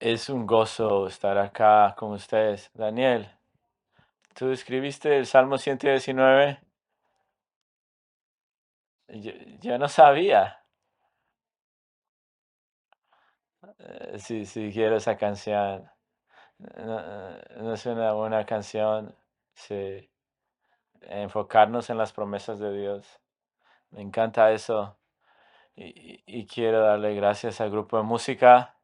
Es un gozo estar acá con ustedes. Daniel, ¿tú escribiste el Salmo 119? Yo, yo no sabía. Sí, sí, quiero esa canción. No, no es una buena canción. Sí, enfocarnos en las promesas de Dios. Me encanta eso. Y quiero darle gracias al grupo de música.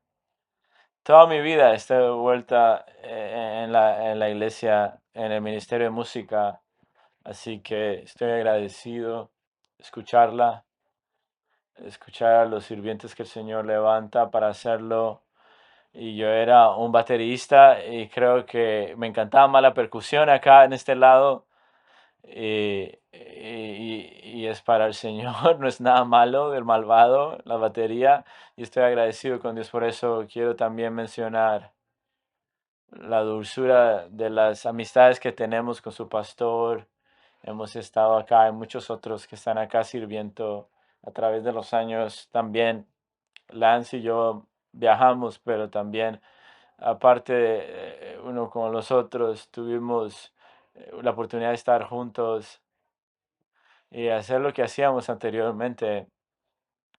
Toda mi vida estoy vuelta en la iglesia, en el ministerio de música. Así que estoy agradecido de escuchar a los sirvientes que el Señor levanta para hacerlo. Y yo era un baterista y creo que me encantaba más la percusión acá en este lado. Y es para el Señor, no es nada malo del malvado, la batería. Y estoy agradecido con Dios por eso. Quiero también mencionar la dulzura de las amistades que tenemos con su pastor. Hemos estado acá, hay muchos otros que están acá sirviendo a través de los años. También Lance y yo viajamos, pero también aparte de uno con los otros, tuvimos la oportunidad de estar juntos y hacer lo que hacíamos anteriormente.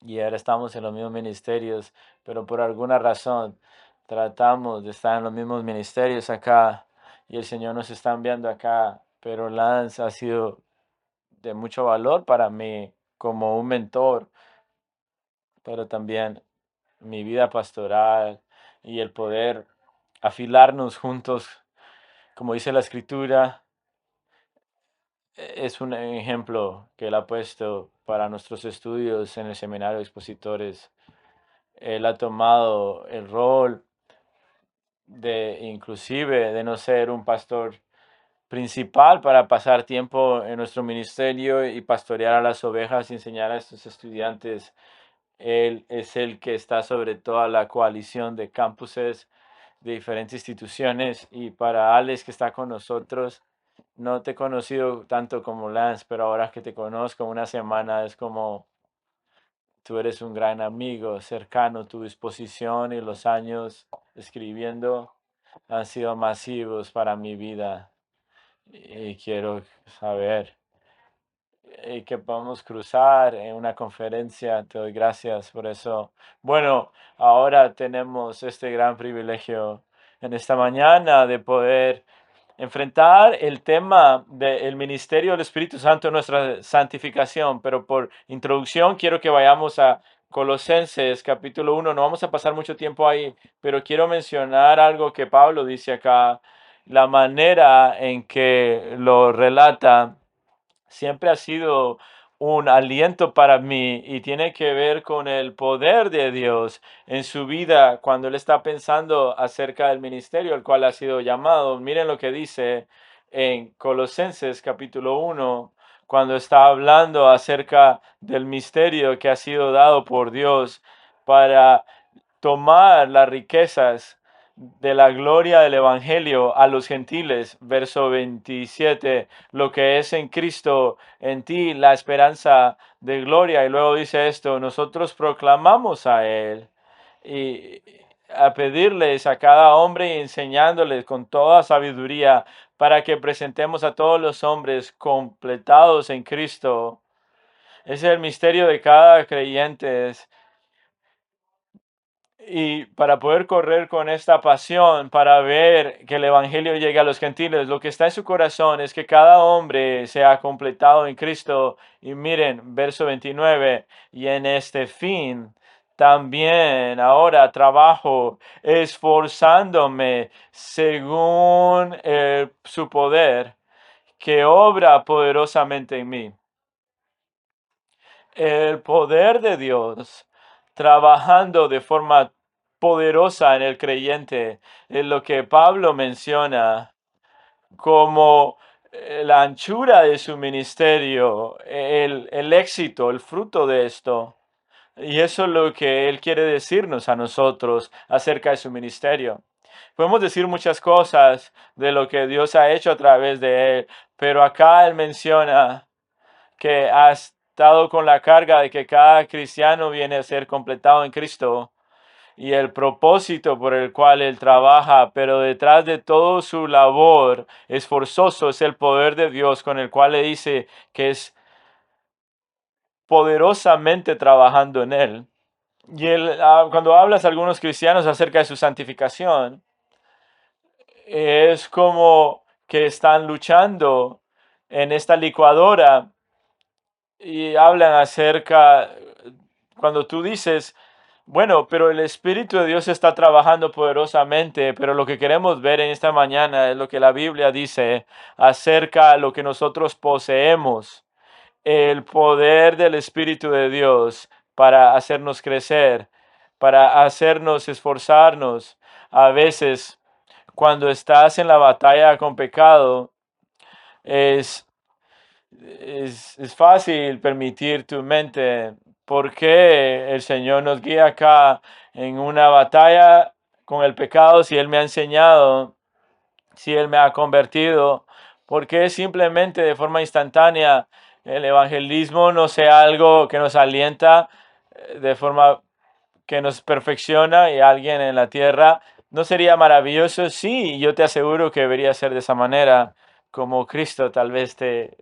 Y ahora estamos en los mismos ministerios, pero por alguna razón tratamos de estar en los mismos ministerios acá y el Señor nos está enviando acá. Pero Lance ha sido de mucho valor para mí como un mentor, pero también mi vida pastoral y el poder afilarnos juntos, como dice la escritura, es un ejemplo que él ha puesto para nuestros estudios en el seminario de expositores. Él ha tomado el rol de inclusive de no ser un pastor principal para pasar tiempo en nuestro ministerio y pastorear a las ovejas y enseñar a estos estudiantes. Él es el que está sobre toda la coalición de campuses de diferentes instituciones. Y para Alex, que está con nosotros, no te he conocido tanto como Lance, pero ahora que te conozco una semana es como tú eres un gran amigo, cercano. Tu disposición y los años escribiendo han sido masivos para mi vida. Y quiero saber que podamos cruzar en una conferencia. Te doy gracias por eso. Bueno, ahora tenemos este gran privilegio en esta mañana de poder enfrentar el tema del ministerio del Espíritu Santo en nuestra santificación. Pero por introducción quiero que vayamos a Colosenses capítulo 1. No vamos a pasar mucho tiempo ahí, pero quiero mencionar algo que Pablo dice acá. La manera en que lo relata siempre ha sido un aliento para mí y tiene que ver con el poder de Dios en su vida cuando él está pensando acerca del ministerio al cual ha sido llamado. Miren lo que dice en Colosenses capítulo 1, cuando está hablando acerca del misterio que ha sido dado por Dios para tomar las riquezas de la gloria del Evangelio a los gentiles. Verso 27, lo que es en Cristo, en ti, la esperanza de gloria. Y luego dice esto, nosotros proclamamos a Él y a pedirles a cada hombre y enseñándoles con toda sabiduría para que presentemos a todos los hombres completados en Cristo. Ese es el misterio de cada creyente. Y para poder correr con esta pasión, para ver que el Evangelio llegue a los gentiles, lo que está en su corazón es que cada hombre sea completado en Cristo. Y miren, verso 29, y en este fin también ahora trabajo esforzándome según su poder que obra poderosamente en mí. El poder de Dios trabajando de forma poderosa en el creyente, en lo que Pablo menciona como la anchura de su ministerio, el éxito, el fruto de esto. Y eso es lo que él quiere decirnos a nosotros acerca de su ministerio. Podemos decir muchas cosas de lo que Dios ha hecho a través de él, pero acá él menciona que ha estado con la carga de que cada cristiano viene a ser completado en Cristo y el propósito por el cual Él trabaja, pero detrás de todo su labor esforzoso es el poder de Dios con el cual le dice que es poderosamente trabajando en Él. Y cuando hablas a algunos cristianos acerca de su santificación, es como que están luchando en esta licuadora y hablan acerca, cuando tú dices, bueno, pero el Espíritu de Dios está trabajando poderosamente, pero lo que queremos ver en esta mañana es lo que la Biblia dice acerca de lo que nosotros poseemos, el poder del Espíritu de Dios para hacernos crecer, para hacernos esforzarnos. A veces, cuando estás en la batalla con pecado, es es fácil permitir tu mente. ¿Por qué el Señor nos guía acá en una batalla con el pecado si Él me ha enseñado, si Él me ha convertido? ¿Por qué simplemente de forma instantánea el evangelismo no sea algo que nos alienta de forma que nos perfecciona y alguien en la tierra? ¿No sería maravilloso? Sí, yo te aseguro que debería ser de esa manera, como Cristo tal vez te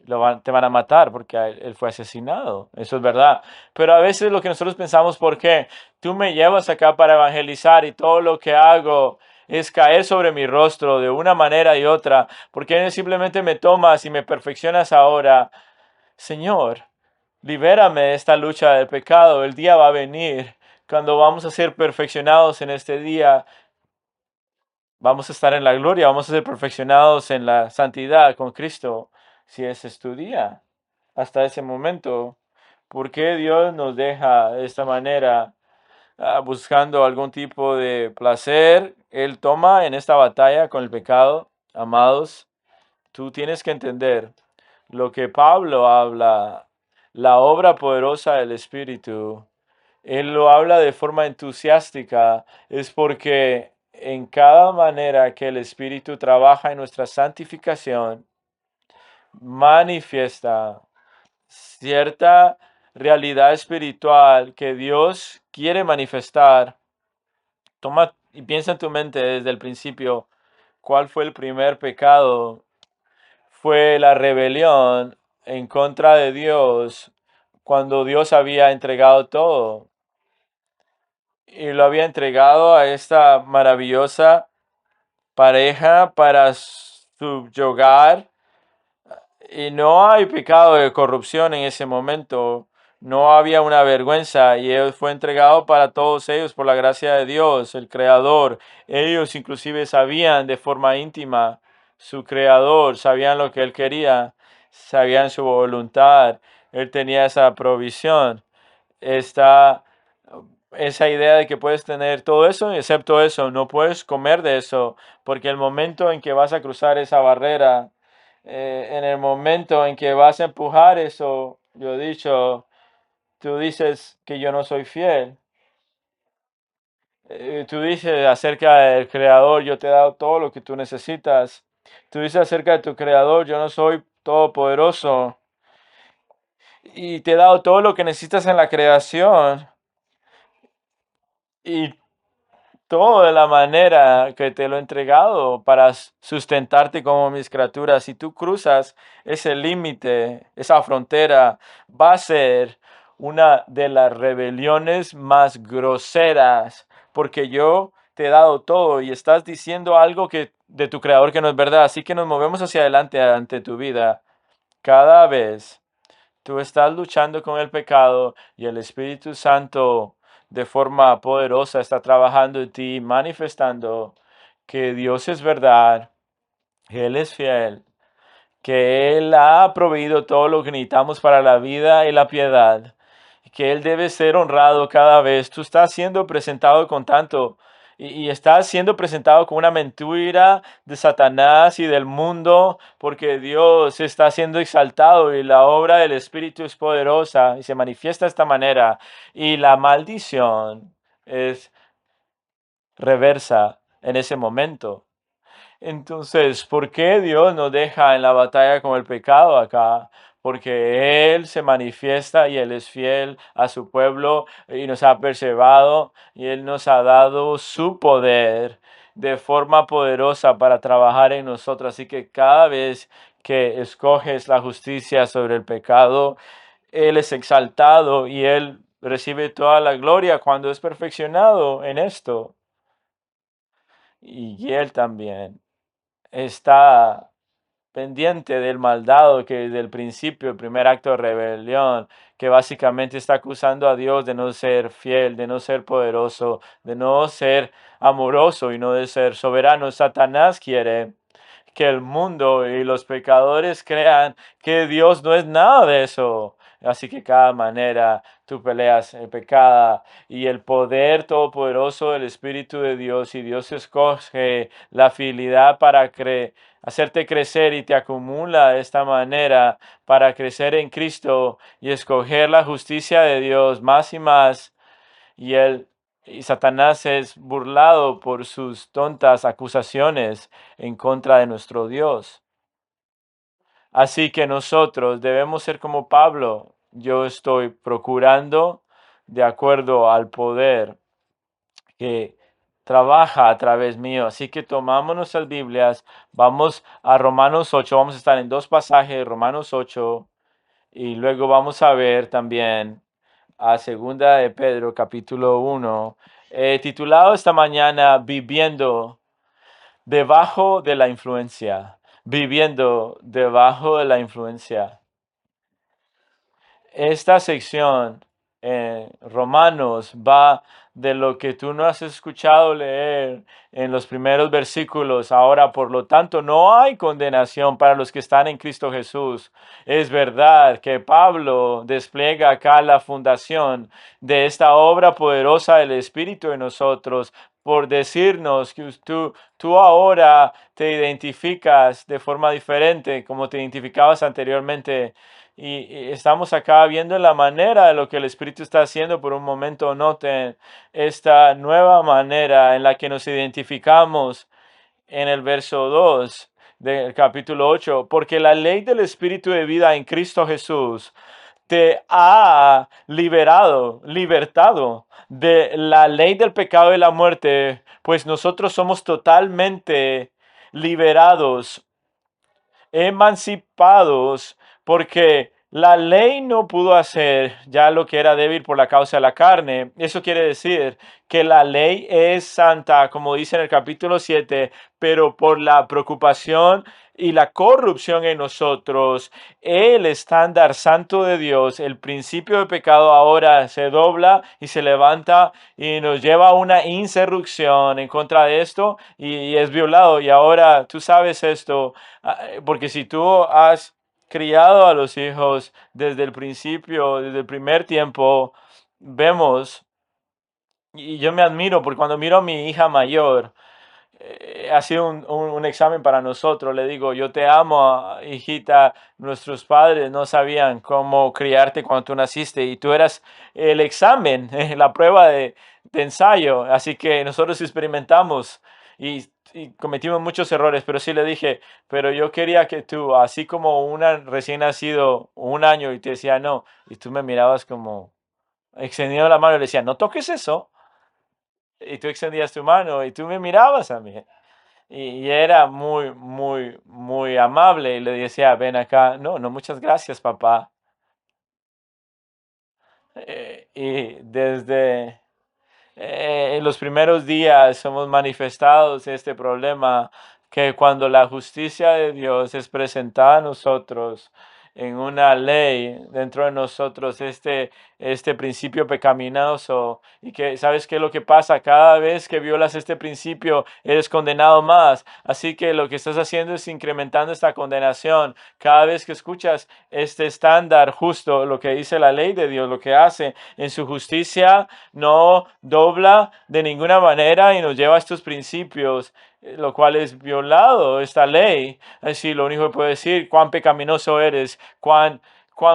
van a matar porque él fue asesinado, eso es verdad. Pero a veces lo que nosotros pensamos, ¿por qué? Tú me llevas acá para evangelizar y todo lo que hago es caer sobre mi rostro de una manera y otra, porque simplemente me tomas y me perfeccionas ahora. Señor, libérame de esta lucha del pecado. El día va a venir cuando vamos a ser perfeccionados en este día. Vamos a estar en la gloria, vamos a ser perfeccionados en la santidad con Cristo. Si ese es tu día, hasta ese momento, ¿por qué Dios nos deja de esta manera, buscando algún tipo de placer? Él toma en esta batalla con el pecado, amados. Tú tienes que entender lo que Pablo habla, la obra poderosa del Espíritu. Él lo habla de forma entusiástica, es porque en cada manera que el Espíritu trabaja en nuestra santificación, manifiesta cierta realidad espiritual que Dios quiere manifestar. Toma y piensa en tu mente desde el principio, ¿cuál fue el primer pecado? Fue la rebelión en contra de Dios cuando Dios había entregado todo y lo había entregado a esta maravillosa pareja para subyugar. Y no hay pecado de corrupción en ese momento. No había una vergüenza y él fue entregado para todos ellos por la gracia de Dios, el Creador. Ellos inclusive sabían de forma íntima su Creador, sabían lo que él quería, sabían su voluntad. Él tenía esa provisión. Está esa idea de que puedes tener todo eso, excepto eso, no puedes comer de eso, porque el momento en que vas a cruzar esa barrera, en el momento en que vas a empujar eso, yo he dicho, tú dices que yo no soy fiel. Tú dices acerca del Creador, yo te he dado todo lo que tú necesitas. Tú dices acerca de tu Creador, yo no soy todopoderoso y te he dado todo lo que necesitas en la creación. Y todo de la manera que te lo he entregado para sustentarte como mis criaturas. Si tú cruzas ese límite, esa frontera, va a ser una de las rebeliones más groseras, porque yo te he dado todo y estás diciendo algo que de tu creador que no es verdad. Así que nos movemos hacia adelante ante tu vida cada vez. Tú estás luchando con el pecado y el Espíritu Santo de forma poderosa está trabajando en ti, manifestando que Dios es verdad, que Él es fiel, que Él ha proveído todo lo que necesitamos para la vida y la piedad, que Él debe ser honrado cada vez. Tú estás siendo presentado con tanto y estás siendo presentado con una mentira de Satanás y del mundo, porque Dios está siendo exaltado y la obra del Espíritu es poderosa y se manifiesta de esta manera. Y la maldición es reversa en ese momento. Entonces, ¿por qué Dios nos deja en la batalla con el pecado acá? porque Él se manifiesta y Él es fiel a su pueblo y nos ha preservado y Él nos ha dado su poder de forma poderosa para trabajar en nosotros. Así que cada vez que escoges la justicia sobre el pecado, Él es exaltado y Él recibe toda la gloria cuando es perfeccionado en esto. Y Él también está pendiente del maldado que desde el principio, el primer acto de rebelión, que básicamente está acusando a Dios de no ser fiel, de no ser poderoso, de no ser amoroso y no de ser soberano. Satanás quiere que el mundo y los pecadores crean que Dios no es nada de eso. Así que cada manera tú peleas el pecado y el poder todopoderoso del Espíritu de Dios, y Dios escoge la fidelidad para hacerte crecer y te acumula de esta manera para crecer en Cristo y escoger la justicia de Dios más y más. Y y Satanás es burlado por sus tontas acusaciones en contra de nuestro Dios. Así que nosotros debemos ser como Pablo. Yo estoy procurando de acuerdo al poder que trabaja a través mío. Así que tomamos nuestras Biblias, vamos a Romanos 8, vamos a estar en dos pasajes, Romanos 8, y luego vamos a ver también a Segunda de Pedro, capítulo 1, titulado esta mañana Viviendo debajo de la influencia. Viviendo debajo de la influencia. Esta sección en Romanos va de lo que tú no has escuchado leer en los primeros versículos. Ahora, por lo tanto, no hay condenación para los que están en Cristo Jesús. Es verdad que Pablo despliega acá la fundación de esta obra poderosa del Espíritu en nosotros por decirnos que tú ahora te identificas de forma diferente como te identificabas anteriormente. Y estamos acá viendo la manera de lo que el Espíritu está haciendo. Por un momento noten esta nueva manera en la que nos identificamos en el verso 2 del capítulo 8. Porque la ley del Espíritu de vida en Cristo Jesús te ha libertado de la ley del pecado y la muerte, pues nosotros somos totalmente liberados, emancipados, porque la ley no pudo hacer ya lo que era débil por la causa de la carne. Eso quiere decir que la ley es santa, como dice en el capítulo 7, pero por la preocupación y la corrupción en nosotros, el estándar santo de Dios, el principio de pecado ahora se dobla y se levanta y nos lleva a una insurrección en contra de esto y es violado. Y ahora tú sabes esto, porque si tú has criado a los hijos desde el principio, desde el primer tiempo, vemos, y yo me admiro, porque cuando miro a mi hija mayor, ha sido un examen para nosotros. Le digo, yo te amo, hijita. Nuestros padres no sabían cómo criarte cuando tú naciste y tú eras el examen, la prueba de ensayo. Así que nosotros experimentamos y cometimos muchos errores, pero sí le dije, pero yo quería que tú, así como una recién nacido, un año, y te decía no, y tú me mirabas como extendiendo la mano y le decía, no toques eso. Y tú extendías tu mano y tú me mirabas a mí. Y era muy, muy, muy amable y le decía, ven acá. No, no, muchas gracias, papá. Y desde en los primeros días hemos manifestado este problema, que cuando la justicia de Dios es presentada a nosotros en una ley dentro de nosotros, este principio pecaminoso, y que sabes qué es lo que pasa cada vez que violas este principio, eres condenado más. Así que lo que estás haciendo es incrementando esta condenación. Cada vez que escuchas este estándar justo, lo que dice la ley de Dios, lo que hace en su justicia, no dobla de ninguna manera y nos lleva a estos principios, lo cual es violado esta ley. Así lo único que puedo decir, cuán pecaminoso eres, cuán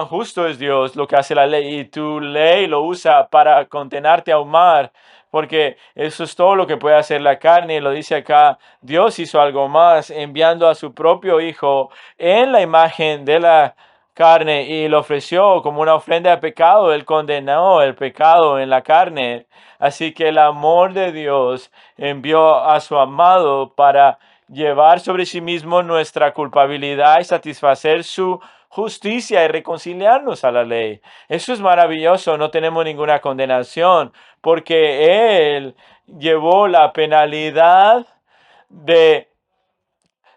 justo es Dios, lo que hace la ley, y tu ley lo usa para condenarte a un mar, porque eso es todo lo que puede hacer la carne. Lo dice acá, Dios hizo algo más, enviando a su propio Hijo en la imagen de la carne y lo ofreció como una ofrenda de pecado. Él condenó el pecado en la carne. Así que el amor de Dios envió a su amado para llevar sobre sí mismo nuestra culpabilidad y satisfacer su justicia y reconciliarnos a la ley. Eso es maravilloso, no tenemos ninguna condenación porque Él llevó de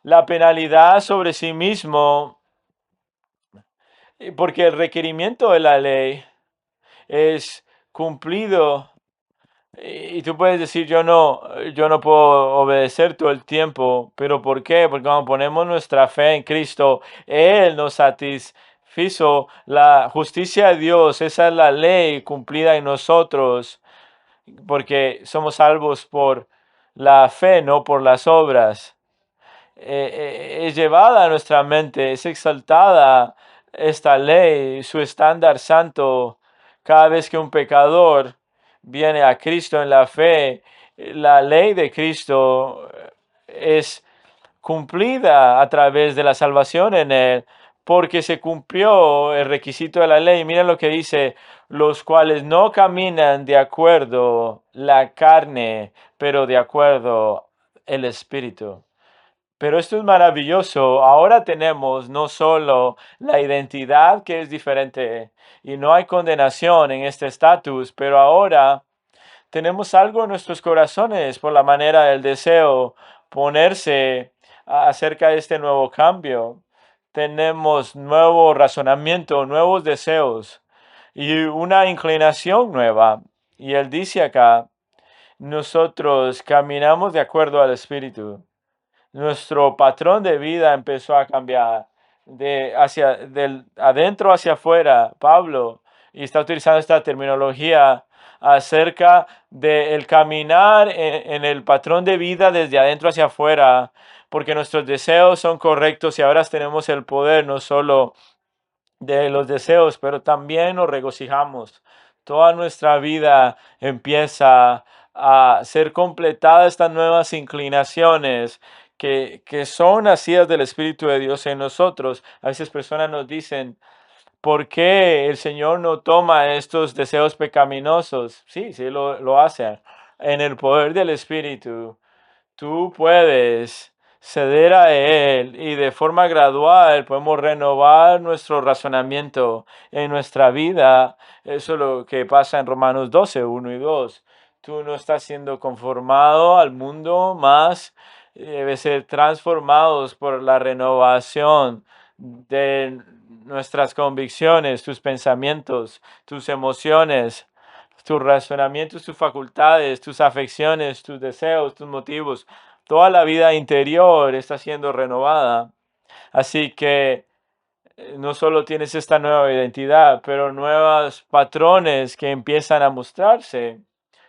la penalidad sobre sí mismo, porque el requerimiento de la ley es cumplido. Y tú puedes decir, yo no puedo obedecer todo el tiempo, pero ¿por qué? Porque cuando ponemos nuestra fe en Cristo, Él nos satisfizo la justicia de Dios, esa es la ley cumplida en nosotros, porque somos salvos por la fe, no por las obras. Es llevada a nuestra mente, es exaltada esta ley, su estándar santo, cada vez que un pecador viene a Cristo en la fe, la ley de Cristo es cumplida a través de la salvación en Él, porque se cumplió el requisito de la ley. Miren lo que dice, los cuales no caminan de acuerdo la carne, pero de acuerdo el Espíritu. Pero esto es maravilloso. Ahora tenemos no solo la identidad que es diferente y no hay condenación en este estatus, pero ahora tenemos algo en nuestros corazones por la manera del deseo ponerse acerca de este nuevo cambio. Tenemos nuevo razonamiento, nuevos deseos y una inclinación nueva. Y él dice acá, nosotros caminamos de acuerdo al Espíritu. Nuestro patrón de vida empezó a cambiar del adentro hacia afuera. Pablo y está utilizando esta terminología acerca del caminar en el patrón de vida desde adentro hacia afuera, porque nuestros deseos son correctos y ahora tenemos el poder no solo de los deseos, pero también nos regocijamos. Toda nuestra vida empieza a ser completada estas nuevas inclinaciones que son nacidas del Espíritu de Dios en nosotros. A veces personas nos dicen, ¿por qué el Señor no toma estos deseos pecaminosos? Sí, sí, lo hace. En el poder del Espíritu, tú puedes ceder a Él y de forma gradual podemos renovar nuestro razonamiento en nuestra vida. Eso es lo que pasa en Romanos 12, 1 y 2. Tú no estás siendo conformado al mundo, más debe ser transformados por la renovación de nuestras convicciones, tus pensamientos, tus emociones, tus razonamientos, tus facultades, tus afecciones, tus deseos, tus motivos. Toda la vida interior está siendo renovada. Así que no solo tienes esta nueva identidad, pero nuevos patrones que empiezan a mostrarse.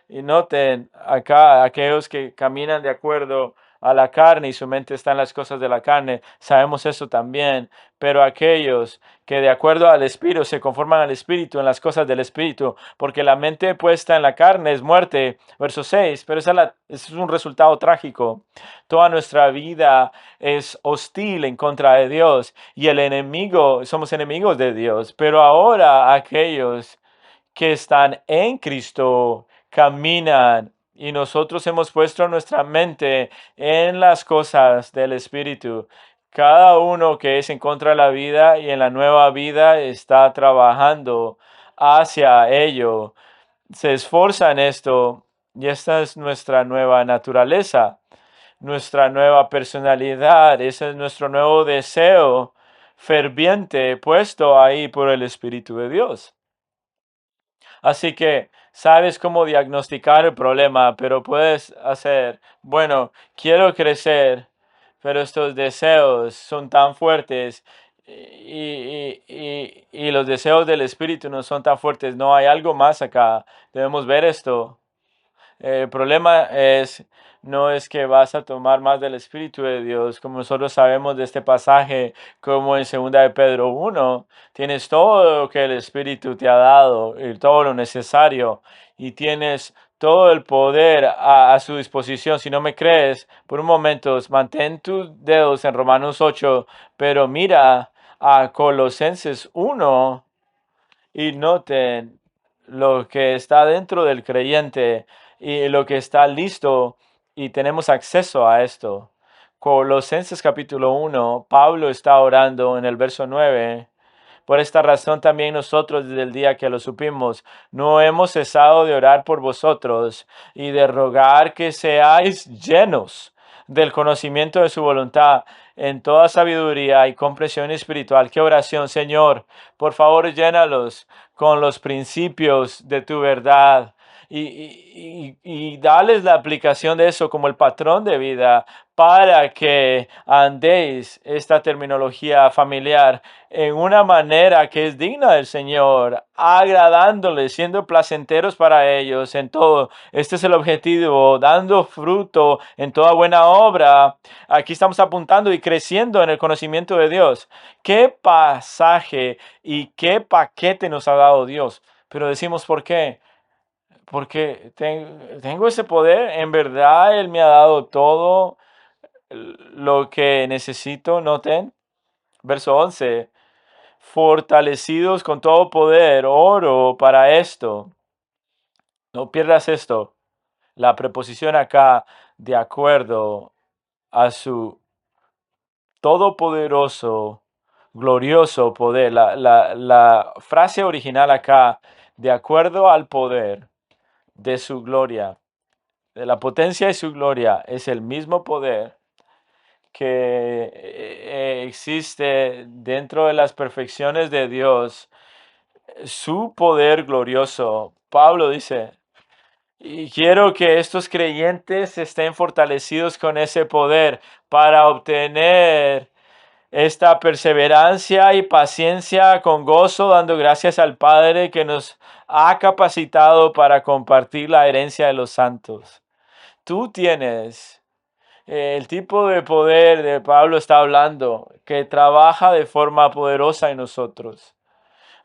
Y noten acá, aquellos que caminan de acuerdo a la carne y su mente está en las cosas de la carne, sabemos eso también, pero aquellos que de acuerdo al Espíritu se conforman al Espíritu en las cosas del Espíritu, porque la mente puesta en la carne es muerte, verso 6, pero ese es un resultado trágico. Toda nuestra vida es hostil en contra de Dios y el enemigo, somos enemigos de Dios, pero ahora aquellos que están en Cristo caminan y nosotros hemos puesto nuestra mente en las cosas del Espíritu. Cada uno que es en contra de la vida y en la nueva vida está trabajando hacia ello. Se esfuerza en esto y esta es nuestra nueva naturaleza, nuestra nueva personalidad. Ese es nuestro nuevo deseo ferviente puesto ahí por el Espíritu de Dios. Así que sabes cómo diagnosticar el problema, pero puedes hacer, bueno, quiero crecer, pero estos deseos son tan fuertes y los deseos del espíritu no son tan fuertes. No hay algo más acá. Debemos ver esto. El problema no es que vas a tomar más del Espíritu de Dios, como nosotros sabemos de este pasaje, como en 2 de Pedro 1, tienes todo lo que el Espíritu te ha dado, y todo lo necesario, y tienes todo el poder a su disposición. Si no me crees, por un momento, mantén tus dedos en Romanos 8, pero mira a Colosenses 1 y noten lo que está dentro del creyente y lo que está listo y tenemos acceso a esto. Colosenses capítulo 1, Pablo está orando en el verso 9. Por esta razón también nosotros desde el día que lo supimos, no hemos cesado de orar por vosotros y de rogar que seáis llenos del conocimiento de su voluntad en toda sabiduría y comprensión espiritual. ¿Qué oración, Señor? Por favor, llénalos con los principios de tu verdad y dales la aplicación de eso como el patrón de vida para que andéis esta terminología familiar en una manera que es digna del Señor, agradándoles, siendo placenteros para ellos en todo. Este es el objetivo, dando fruto en toda buena obra. Aquí estamos apuntando y creciendo en el conocimiento de Dios. ¿Qué pasaje y qué paquete nos ha dado Dios? Pero decimos, ¿por qué? Porque tengo ese poder. En verdad, Él me ha dado todo lo que necesito. Noten, verso 11. Fortalecidos con todo poder, oro para esto. No pierdas esto. La preposición acá, de acuerdo a su todopoderoso, glorioso poder. La frase original acá, de acuerdo al poder de su gloria, de la potencia de su gloria, es el mismo poder que existe dentro de las perfecciones de Dios, su poder glorioso. Pablo dice, y quiero que estos creyentes estén fortalecidos con ese poder para obtener esta perseverancia y paciencia con gozo, dando gracias al Padre que nos ha capacitado para compartir la herencia de los santos. Tú tienes el tipo de poder de Pablo está hablando, que trabaja de forma poderosa en nosotros.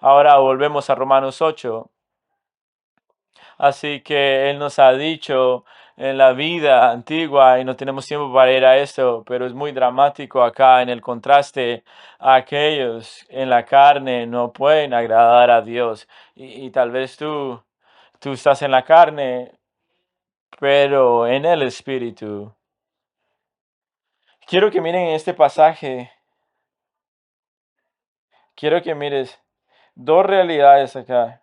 Ahora volvemos a Romanos 8. Así que Él nos ha dicho en la vida antigua, y no tenemos tiempo para ir a esto, pero es muy dramático acá en el contraste, aquellos en la carne no pueden agradar a Dios. Y tal vez tú estás en la carne, pero en el Espíritu. Quiero que miren este pasaje, quiero que mires dos realidades acá,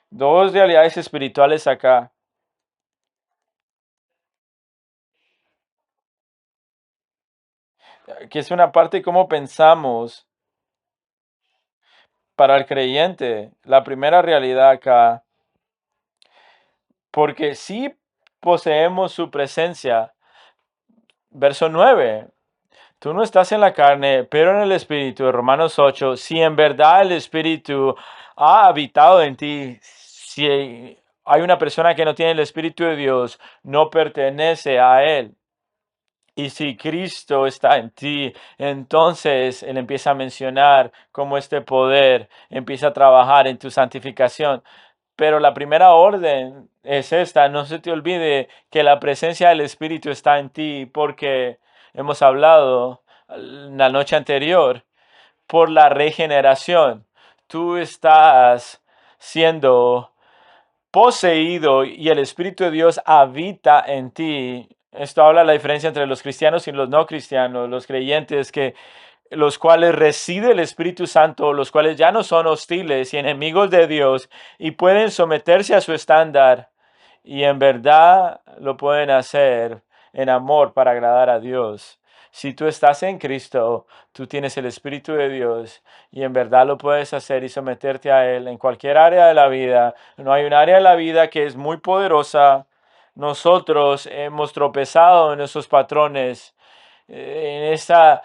dos realidades espirituales acá, que es una parte de cómo pensamos para el creyente. La primera realidad acá, porque si poseemos su presencia, verso 9. Tú no estás en la carne, pero en el Espíritu, de Romanos 8, si en verdad el Espíritu ha habitado en ti, si hay una persona que no tiene el Espíritu de Dios, no pertenece a Él. Y si Cristo está en ti, entonces Él empieza a mencionar cómo este poder empieza a trabajar en tu santificación. Pero la primera orden es esta, no se te olvide que la presencia del Espíritu está en ti, porque hemos hablado la noche anterior, por la regeneración. Tú estás siendo poseído y el Espíritu de Dios habita en ti. Esto habla de la diferencia entre los cristianos y los no cristianos, los creyentes que los cuales reside el Espíritu Santo, los cuales ya no son hostiles y enemigos de Dios y pueden someterse a su estándar y en verdad lo pueden hacer en amor para agradar a Dios. Si tú estás en Cristo, tú tienes el Espíritu de Dios y en verdad lo puedes hacer y someterte a Él en cualquier área de la vida. No hay un área de la vida que es muy poderosa. Nosotros hemos tropezado en esos patrones, en esta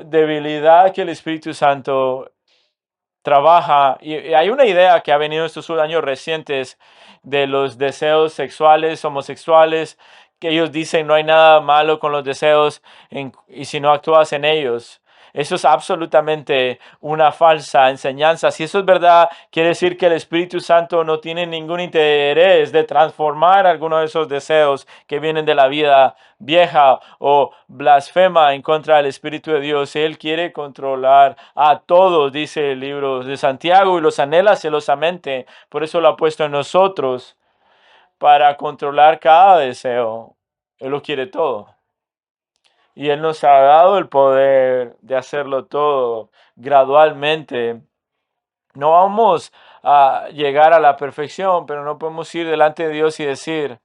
debilidad que el Espíritu Santo trabaja. Y hay una idea que ha venido estos años recientes de los deseos sexuales, homosexuales, que ellos dicen no hay nada malo con los deseos y si no actúas en ellos. Eso es absolutamente una falsa enseñanza. Si eso es verdad, quiere decir que el Espíritu Santo no tiene ningún interés de transformar alguno de esos deseos que vienen de la vida vieja o blasfema en contra del Espíritu de Dios. Él quiere controlar a todos, dice el libro de Santiago, y los anhela celosamente. Por eso lo ha puesto en nosotros para controlar cada deseo. Él lo quiere todo. Y Él nos ha dado el poder de hacerlo todo gradualmente. No vamos a llegar a la perfección, pero no podemos ir delante de Dios y decir,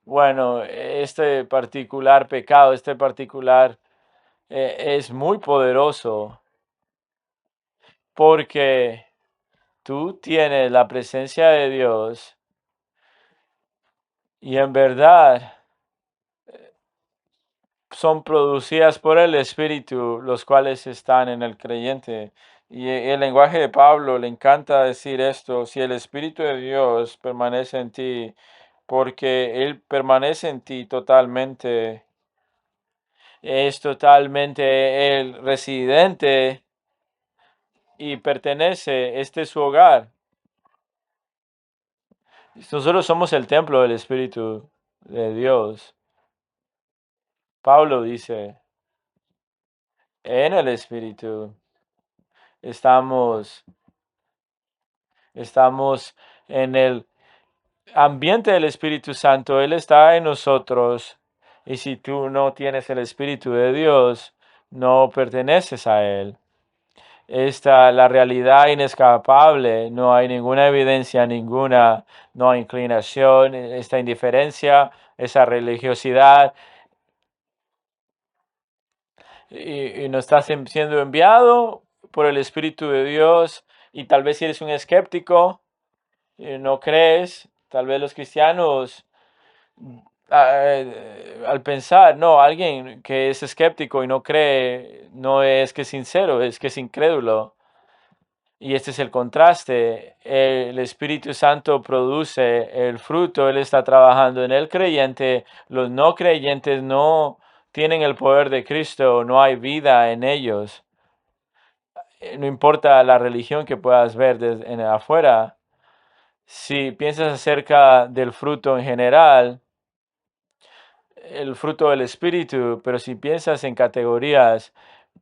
bueno, este particular pecado, este particular es muy poderoso porque tú tienes la presencia de Dios y en verdad son producidas por el Espíritu, los cuales están en el creyente. Y el lenguaje de Pablo le encanta decir esto: si el Espíritu de Dios permanece en ti, porque Él permanece en ti totalmente, es totalmente el residente y pertenece, este es su hogar. Nosotros somos el templo del Espíritu de Dios. Pablo dice, en el Espíritu estamos Estamos en el ambiente del Espíritu Santo. Él está en nosotros. Y si tú no tienes el Espíritu de Dios, no perteneces a Él. Esta la realidad inescapable. No hay ninguna evidencia, ninguna, no hay inclinación, esta indiferencia, esa religiosidad. Y no estás siendo enviado por el Espíritu de Dios. Y tal vez si eres un escéptico, no crees, tal vez los cristianos, al pensar, no, alguien que es escéptico y no cree, no es que es sincero, es que es incrédulo. Y este es el contraste. El Espíritu Santo produce el fruto, Él está trabajando en el creyente. Los no creyentes no tienen el poder de Cristo, no hay vida en ellos. No importa la religión que puedas ver desde en afuera. Si piensas acerca del fruto en general, el fruto del Espíritu, pero si piensas en categorías,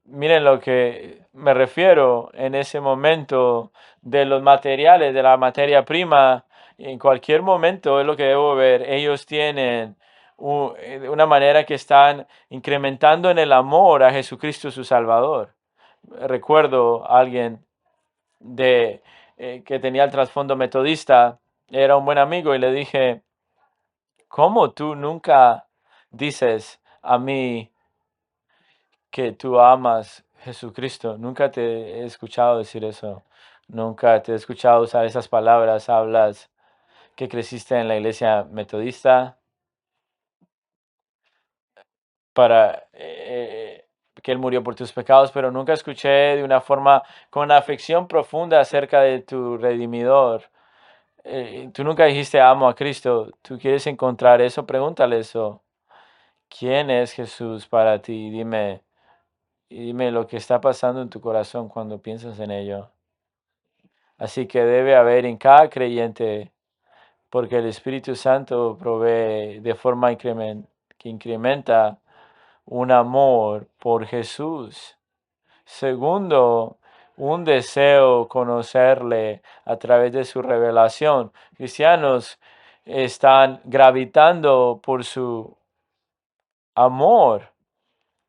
miren lo que me refiero en ese momento de los materiales, de la materia prima, en cualquier momento es lo que debo ver. Ellos tienen una manera que están incrementando en el amor a Jesucristo su Salvador. Recuerdo a alguien de que tenía el trasfondo metodista, era un buen amigo y le dije, ¿cómo tú nunca dices a mí que tú amas Jesucristo? Nunca te he escuchado decir eso. Nunca te he escuchado usar esas palabras. Hablas que creciste en la iglesia metodista para que Él murió por tus pecados, pero nunca escuché de una forma con afección profunda acerca de tu redimidor. Tú nunca dijiste amo a Cristo. ¿Tú quieres encontrar eso? Pregúntale eso. ¿Quién es Jesús para ti? Y dime lo que está pasando en tu corazón cuando piensas en ello. Así que debe haber en cada creyente, porque el Espíritu Santo provee de forma que incrementa un amor por Jesús. Segundo, un deseo conocerle a través de su revelación. Cristianos están gravitando por su amor.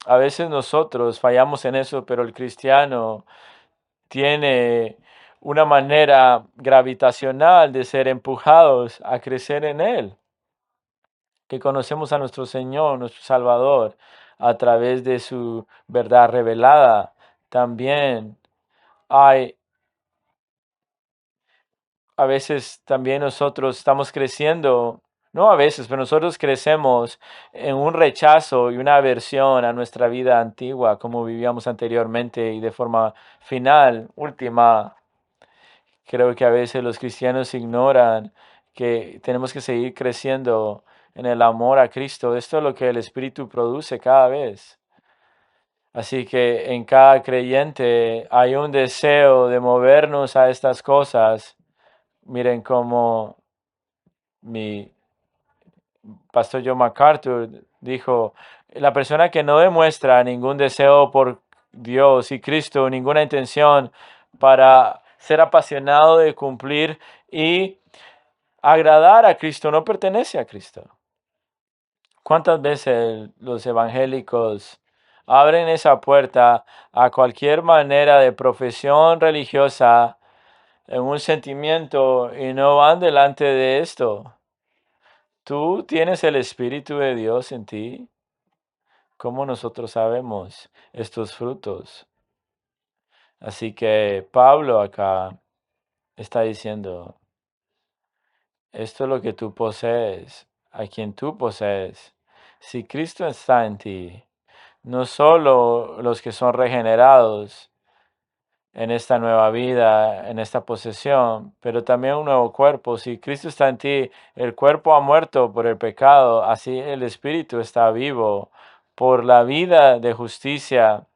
A veces nosotros fallamos en eso, pero el cristiano tiene una manera gravitacional de ser empujados a crecer en Él, que conocemos a nuestro Señor, nuestro Salvador, a través de su verdad revelada. También hay, a veces también nosotros estamos creciendo, no a veces, pero nosotros crecemos en un rechazo y una aversión a nuestra vida antigua, como vivíamos anteriormente y de forma final, última. Creo que a veces los cristianos ignoran que tenemos que seguir creciendo en el amor a Cristo. Esto es lo que el Espíritu produce cada vez. Así que en cada creyente hay un deseo de movernos a estas cosas. Miren cómo mi pastor John MacArthur dijo, la persona que no demuestra ningún deseo por Dios y Cristo, ninguna intención para ser apasionado de cumplir y agradar a Cristo, no pertenece a Cristo. ¿Cuántas veces los evangélicos abren esa puerta a cualquier manera de profesión religiosa en un sentimiento y no van delante de esto? Tú tienes el Espíritu de Dios en ti. ¿Cómo nosotros sabemos estos frutos? Así que Pablo acá está diciendo, esto es lo que tú posees, a quien tú posees. Si Cristo está en ti, no solo los que son regenerados en esta nueva vida, en esta posesión, pero también un nuevo cuerpo. Si Cristo está en ti, el cuerpo ha muerto por el pecado, así el espíritu está vivo por la vida de justicia.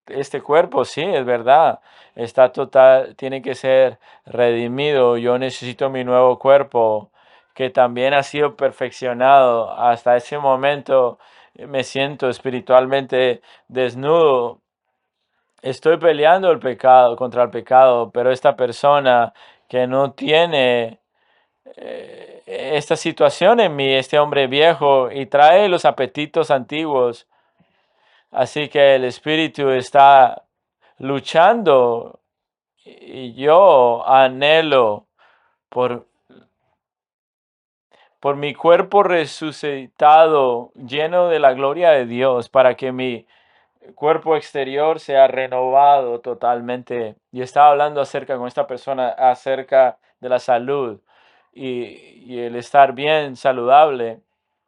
Este cuerpo, sí, es verdad, está total, tiene que ser redimido. Yo necesito mi nuevo cuerpo que también ha sido perfeccionado. Hasta ese momento me siento espiritualmente desnudo. Estoy peleando el pecado contra el pecado, pero esta persona que no tiene esta situación en mí, este hombre viejo, y trae los apetitos antiguos. Así que el espíritu está luchando y yo anhelo por, por mi cuerpo resucitado, lleno de la gloria de Dios, para que mi cuerpo exterior sea renovado totalmente. Y estaba hablando acerca con esta persona acerca de la salud y el estar bien saludable.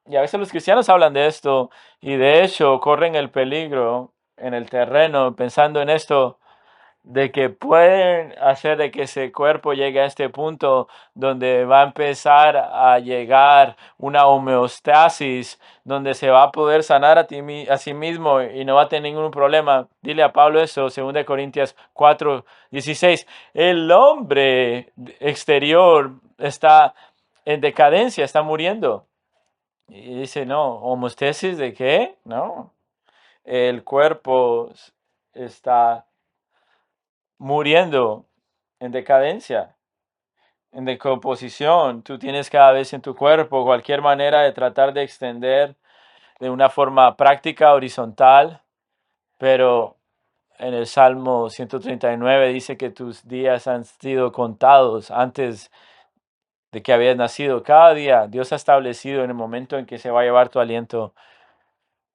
Y a veces los cristianos hablan de esto y de hecho corren el peligro en el terreno pensando en esto de que pueden hacer de que ese cuerpo llegue a este punto donde va a empezar a llegar una homeostasis, donde se va a poder sanar a sí mismo y no va a tener ningún problema. Dile a Pablo eso, 2 Corintios 4:16. El hombre exterior está en decadencia, está muriendo. Y dice, no, homeostasis de qué? No, el cuerpo está muriendo en decadencia, en decomposición. Tú tienes cada vez en tu cuerpo cualquier manera de tratar de extender de una forma práctica, horizontal, pero en el Salmo 139 dice que tus días han sido contados antes de que habías nacido. Cada día Dios ha establecido en el momento en que se va a llevar tu aliento.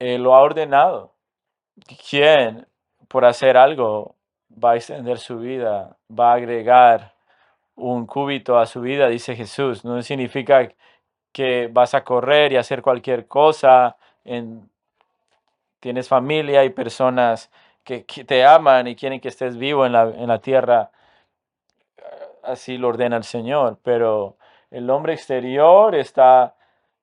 Lo ha ordenado. ¿Quién, por hacer algo, va a extender su vida, va a agregar un cúbito a su vida? Dice Jesús. No significa que vas a correr y hacer cualquier cosa. Tienes familia y personas que te aman y quieren que estés vivo en la tierra. Así lo ordena el Señor. Pero el hombre exterior está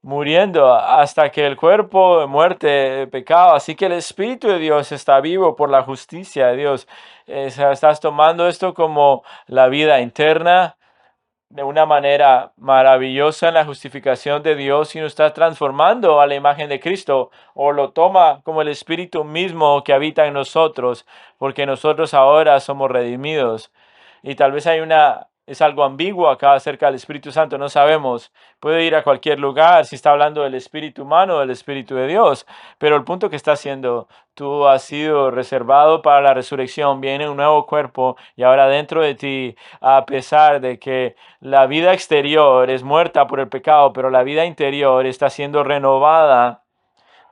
muriendo hasta que el cuerpo de muerte, pecado. Así que el Espíritu de Dios está vivo por la justicia de Dios. Estás tomando esto como la vida interna de una manera maravillosa en la justificación de Dios y nos está transformando a la imagen de Cristo, o lo toma como el Espíritu mismo que habita en nosotros, porque nosotros ahora somos redimidos. Y tal vez es algo ambiguo acá acerca del Espíritu Santo, no sabemos. Puede ir a cualquier lugar si está hablando del Espíritu humano o del Espíritu de Dios, pero el punto que está haciendo, tú has sido reservado para la resurrección, viene un nuevo cuerpo y ahora dentro de ti, a pesar de que la vida exterior es muerta por el pecado, pero la vida interior está siendo renovada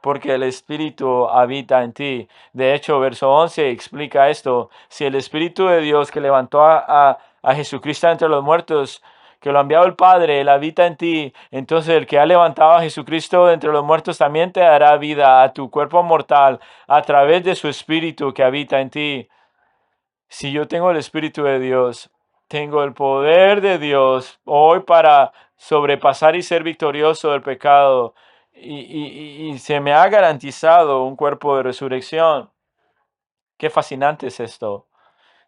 porque el Espíritu habita en ti. De hecho, verso 11 explica esto. Si el Espíritu de Dios que levantó a Jesucristo entre los muertos, que lo ha enviado el Padre, Él habita en ti, entonces el que ha levantado a Jesucristo entre los muertos también te dará vida a tu cuerpo mortal a través de su Espíritu que habita en ti. Si yo tengo el Espíritu de Dios, tengo el poder de Dios hoy para sobrepasar y ser victorioso del pecado y se me ha garantizado un cuerpo de resurrección. Qué fascinante es esto.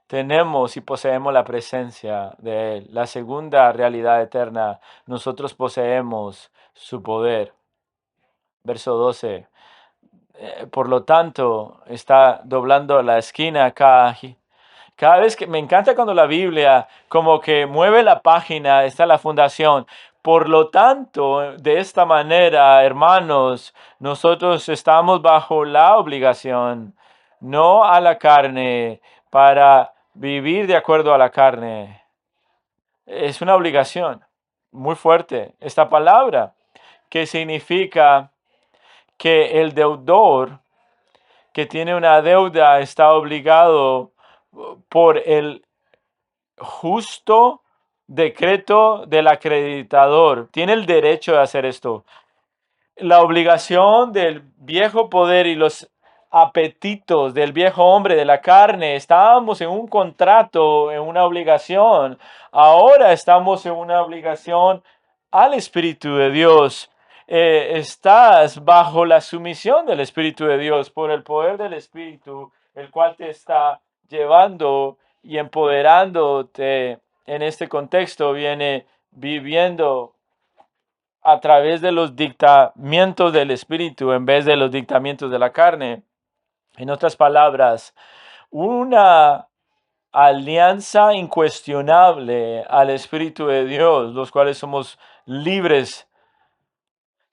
Tenemos y poseemos la presencia de Él, la segunda realidad eterna. Nosotros poseemos su poder. Verso 12. Por lo tanto, está doblando la esquina acá. Cada vez que me encanta cuando la Biblia como que mueve la página, está la fundación. Por lo tanto, de esta manera, hermanos, nosotros estamos bajo la obligación, no a la carne, para vivir de acuerdo a la carne. Es una obligación muy fuerte. Esta palabra que significa que el deudor que tiene una deuda está obligado por el justo decreto del acreditador. Tiene el derecho de hacer esto. La obligación del viejo poder y los apetitos del viejo hombre, de la carne, estábamos en un contrato, en una obligación. Ahora estamos en una obligación al Espíritu de Dios. Estás bajo la sumisión del Espíritu de Dios por el poder del Espíritu, el cual te está llevando y empoderándote. En este contexto viene viviendo a través de los dictamientos del Espíritu en vez de los dictamientos de la carne. En otras palabras, una alianza incuestionable al Espíritu de Dios, los cuales somos libres.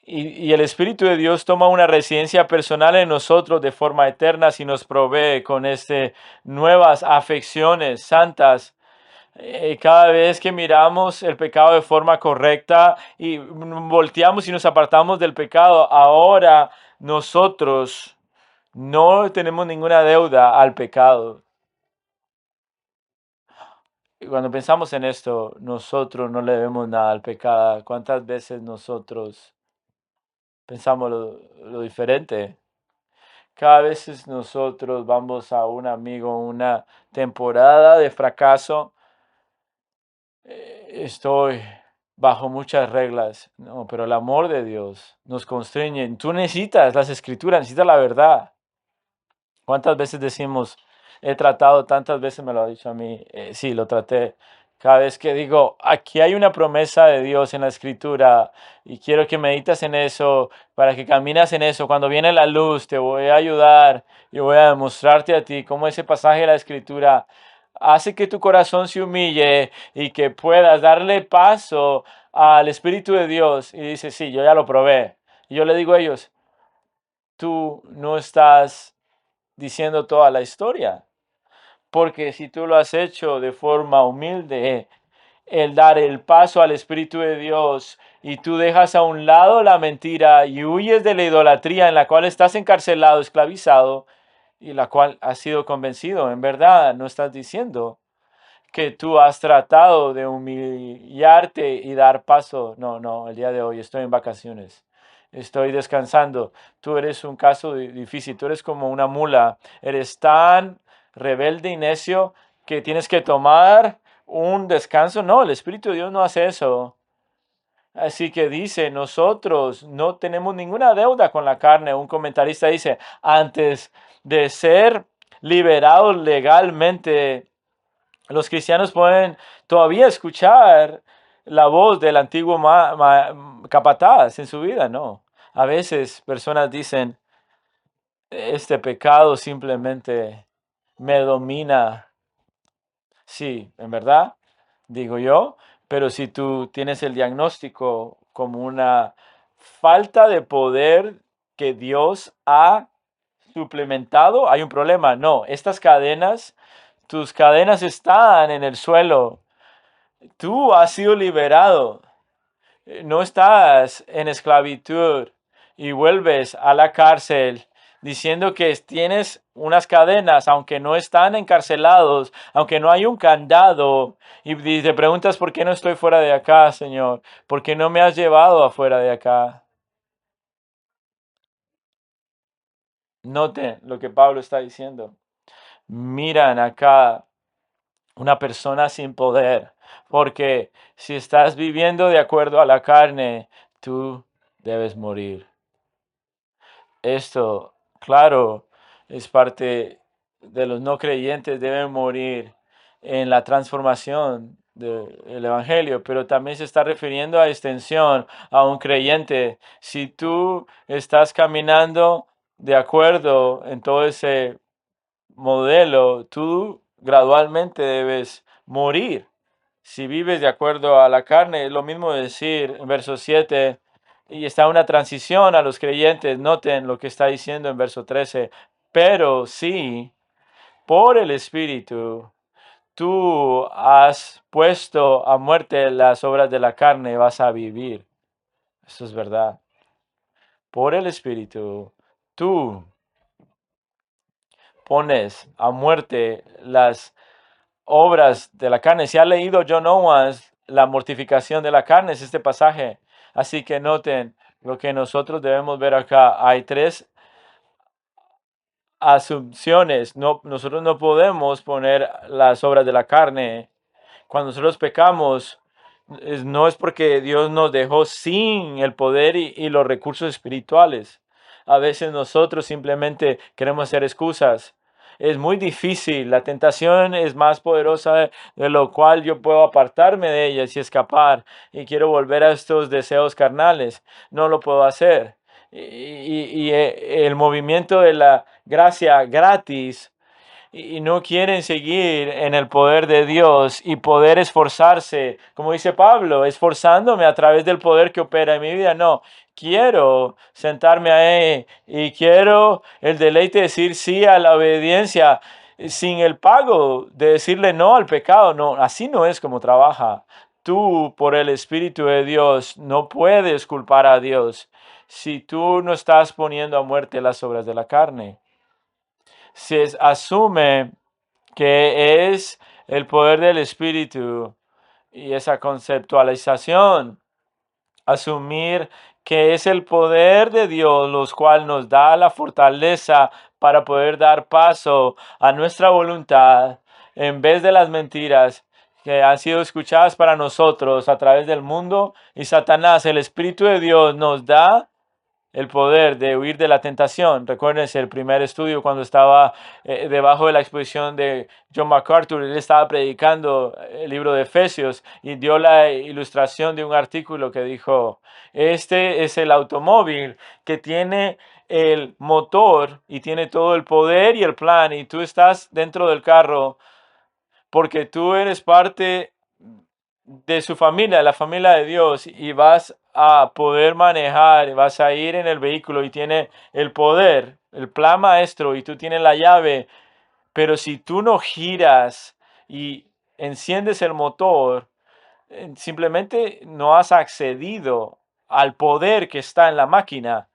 Y el Espíritu de Dios toma una residencia personal en nosotros de forma eterna si nos provee con nuevas afecciones santas. Cada vez que miramos el pecado de forma correcta y volteamos y nos apartamos del pecado, ahora nosotros no tenemos ninguna deuda al pecado. Y cuando pensamos en esto, nosotros no le debemos nada al pecado. ¿Cuántas veces nosotros pensamos lo diferente? Cada vez nosotros vamos a un amigo, una temporada de fracaso. Estoy bajo muchas reglas, no, pero el amor de Dios nos constriñe. Tú necesitas las escrituras, necesitas la verdad. ¿Cuántas veces decimos, he tratado, tantas veces me lo ha dicho a mí, sí, lo traté. Cada vez que digo, aquí hay una promesa de Dios en la escritura y quiero que medites en eso, para que caminas en eso. Cuando viene la luz, te voy a ayudar y voy a demostrarte a ti cómo ese pasaje de la escritura hace que tu corazón se humille y que puedas darle paso al Espíritu de Dios. Y dice, sí, yo ya lo probé. Y yo le digo a ellos, tú no estás diciendo toda la historia. Porque si tú lo has hecho de forma humilde, el dar el paso al Espíritu de Dios y tú dejas a un lado la mentira y huyes de la idolatría en la cual estás encarcelado, esclavizado y la cual has sido convencido, en verdad no estás diciendo que tú has tratado de humillarte y dar paso. No, no, el día de hoy estoy en vacaciones. Estoy descansando. Tú eres un caso difícil. Tú eres como una mula. Eres tan rebelde y necio que tienes que tomar un descanso. No, el Espíritu de Dios no hace eso. Así que dice, nosotros no tenemos ninguna deuda con la carne. Un comentarista dice, antes de ser liberados legalmente, los cristianos pueden todavía escuchar la voz del antiguo capataz en su vida, ¿no? A veces personas dicen, este pecado simplemente me domina. Sí, en verdad, digo yo, pero si tú tienes el diagnóstico como una falta de poder que Dios ha suplementado, hay un problema. No, estas cadenas, tus cadenas están en el suelo. Tú has sido liberado. No estás en esclavitud y vuelves a la cárcel diciendo que tienes unas cadenas, aunque no están encarcelados, aunque no hay un candado, y te preguntas por qué no estoy fuera de acá, Señor, por qué no me has llevado afuera de acá. Noten lo que Pablo está diciendo. Miran acá una persona sin poder, porque si estás viviendo de acuerdo a la carne, tú debes morir. Esto, claro, es parte de los no creyentes, deben morir en la transformación del Evangelio, pero también se está refiriendo a extensión a un creyente. Si tú estás caminando de acuerdo en todo ese modelo, tú gradualmente debes morir. Si vives de acuerdo a la carne, es lo mismo decir en verso 7, y está una transición a los creyentes. Noten lo que está diciendo en verso 13. Pero si por el Espíritu tú has puesto a muerte las obras de la carne, vas a vivir. Eso es verdad. Por el Espíritu tú pones a muerte las obras de la carne. Si ha leído John Owens, la mortificación de la carne es este pasaje. Así que noten lo que nosotros debemos ver acá. Hay tres asunciones. No, nosotros no podemos poner las obras de la carne. Cuando nosotros pecamos, no es porque Dios nos dejó sin el poder y los recursos espirituales. A veces nosotros simplemente queremos hacer excusas. Es muy difícil, la tentación es más poderosa de lo cual yo puedo apartarme de ellas y escapar y quiero volver a estos deseos carnales. No lo puedo hacer. Y el movimiento de la gracia gratis y no quieren seguir en el poder de Dios y poder esforzarse, como dice Pablo, esforzándome a través del poder que opera en mi vida. No, quiero sentarme ahí y quiero el deleite de decir sí a la obediencia sin el pago de decirle no al pecado. No, así no es como trabaja. Tú, por el Espíritu de Dios, no puedes culpar a Dios si tú no estás poniendo a muerte las obras de la carne. Se asume que es el poder del Espíritu y esa conceptualización, asumir que es el poder de Dios, los cual nos da la fortaleza para poder dar paso a nuestra voluntad en vez de las mentiras que han sido escuchadas para nosotros a través del mundo y Satanás. El Espíritu de Dios nos da el poder de huir de la tentación. Recuérdense el primer estudio cuando estaba debajo de la exposición de John MacArthur. Él estaba predicando el libro de Efesios y dio la ilustración de un artículo que dijo, este es el automóvil que tiene el motor y tiene todo el poder y el plan y tú estás dentro del carro porque tú eres parte de su familia, la familia de Dios, y vas a poder manejar, vas a ir en el vehículo y tiene el poder, el plan maestro, y tú tienes la llave, pero si tú no giras y enciendes el motor, simplemente no has accedido al poder que está en la máquina.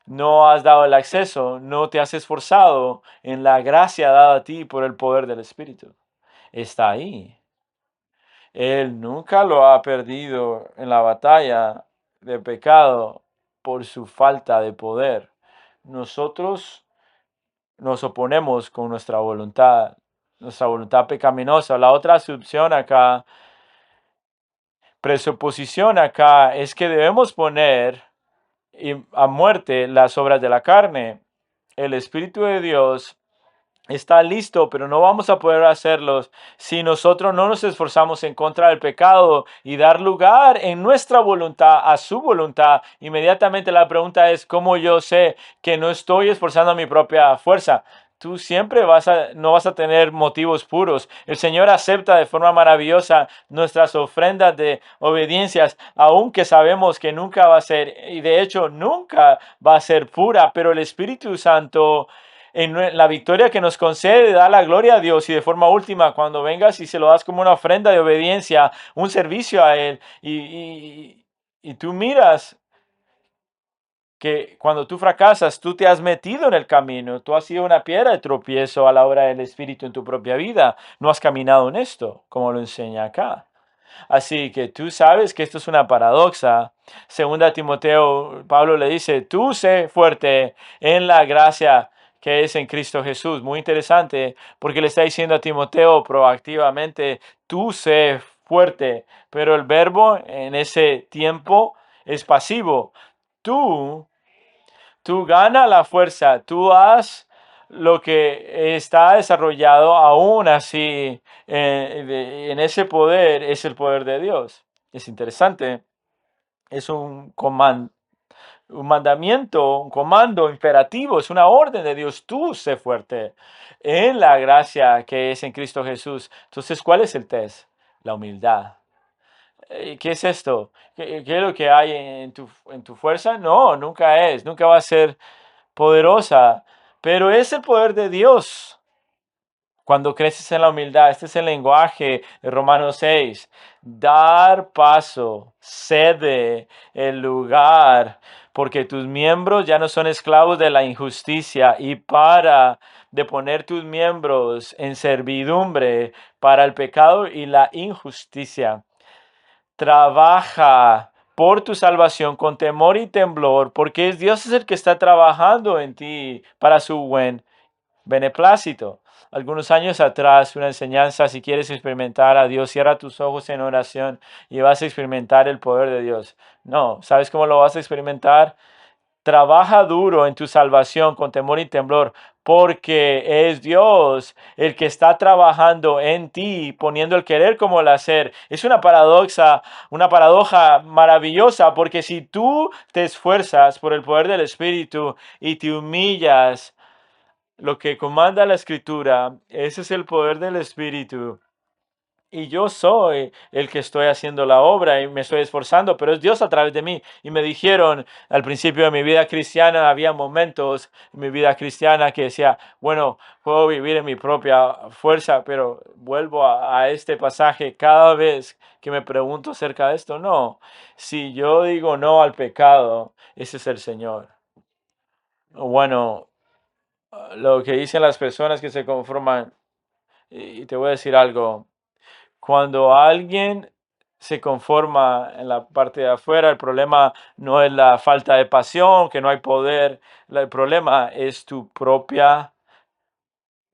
No has dado el acceso, no te has esforzado en la gracia dada a ti por el poder del Espíritu. Está ahí. Él nunca lo ha perdido en la batalla de pecado por su falta de poder. Nosotros nos oponemos con nuestra voluntad pecaminosa. La otra asunción acá, presuposición acá, es que debemos poner a muerte las obras de la carne. El Espíritu de Dios está listo, pero no vamos a poder hacerlos si nosotros no nos esforzamos en contra del pecado y dar lugar en nuestra voluntad a su voluntad. Inmediatamente la pregunta es, ¿cómo yo sé que no estoy esforzando mi propia fuerza? Tú siempre no vas a tener motivos puros. El Señor acepta de forma maravillosa nuestras ofrendas de obediencias, aunque sabemos que nunca va a ser, y de hecho nunca va a ser pura, pero el Espíritu Santo en la victoria que nos concede, da la gloria a Dios y de forma última, cuando vengas y se lo das como una ofrenda de obediencia, un servicio a Él, y tú miras que cuando tú fracasas, tú te has metido en el camino, tú has sido una piedra de tropiezo a la hora del Espíritu en tu propia vida, no has caminado en esto, como lo enseña acá. Así que tú sabes que esto es una paradoja. Segunda Timoteo, Pablo le dice, tú sé fuerte en la gracia que es en Cristo Jesús. Muy interesante porque le está diciendo a Timoteo proactivamente, tú sé fuerte, pero el verbo en ese tiempo es pasivo. Tú tú ganas la fuerza, tú haz lo que está desarrollado aún así en ese poder, es el poder de Dios. Es interesante, es un mandamiento, un comando imperativo, es una orden de Dios. Tú sé fuerte en la gracia que es en Cristo Jesús. Entonces, ¿cuál es el test? La humildad. ¿Qué es esto? ¿Qué es lo que hay en tu fuerza? No, nunca es, nunca va a ser poderosa, pero es el poder de Dios. Cuando creces en la humildad, este es el lenguaje de Romanos 6. Dar paso, cede el lugar, porque tus miembros ya no son esclavos de la injusticia y para de poner tus miembros en servidumbre para el pecado y la injusticia. Trabaja por tu salvación con temor y temblor, porque Dios es el que está trabajando en ti para su buen beneplácito. Algunos años atrás, una enseñanza, si quieres experimentar a Dios, cierra tus ojos en oración y vas a experimentar el poder de Dios. No, ¿sabes cómo lo vas a experimentar? Trabaja duro en tu salvación con temor y temblor, porque es Dios el que está trabajando en ti, poniendo el querer como el hacer. Es una paradoja maravillosa, porque si tú te esfuerzas por el poder del Espíritu y te humillas, lo que comanda la Escritura, ese es el poder del Espíritu. Y yo soy el que estoy haciendo la obra y me estoy esforzando, pero es Dios a través de mí. Y me dijeron al principio de mi vida cristiana, había momentos en mi vida cristiana que decía, bueno, puedo vivir en mi propia fuerza, pero vuelvo a este pasaje cada vez que me pregunto acerca de esto. No, si yo digo no al pecado, ese es el Señor. Bueno, lo que dicen las personas que se conforman, y te voy a decir algo. Cuando alguien se conforma en la parte de afuera, el problema no es la falta de pasión, que no hay poder. El problema es tu propia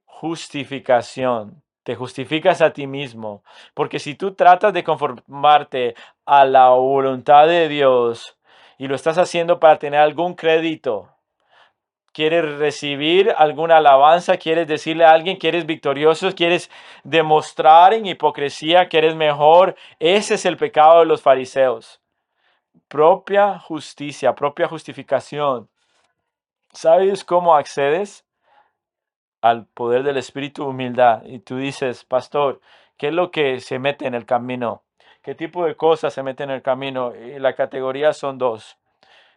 justificación. Te justificas a ti mismo. Porque si tú tratas de conformarte a la voluntad de Dios y lo estás haciendo para tener algún crédito, quieres recibir alguna alabanza, quieres decirle a alguien que eres victorioso, quieres demostrar en hipocresía que eres mejor. Ese es el pecado de los fariseos. Propia justicia, propia justificación. ¿Sabes cómo accedes al poder del Espíritu? Humildad. Y tú dices, pastor, ¿qué es lo que se mete en el camino? ¿Qué tipo de cosas se meten en el camino? Y la categoría son dos.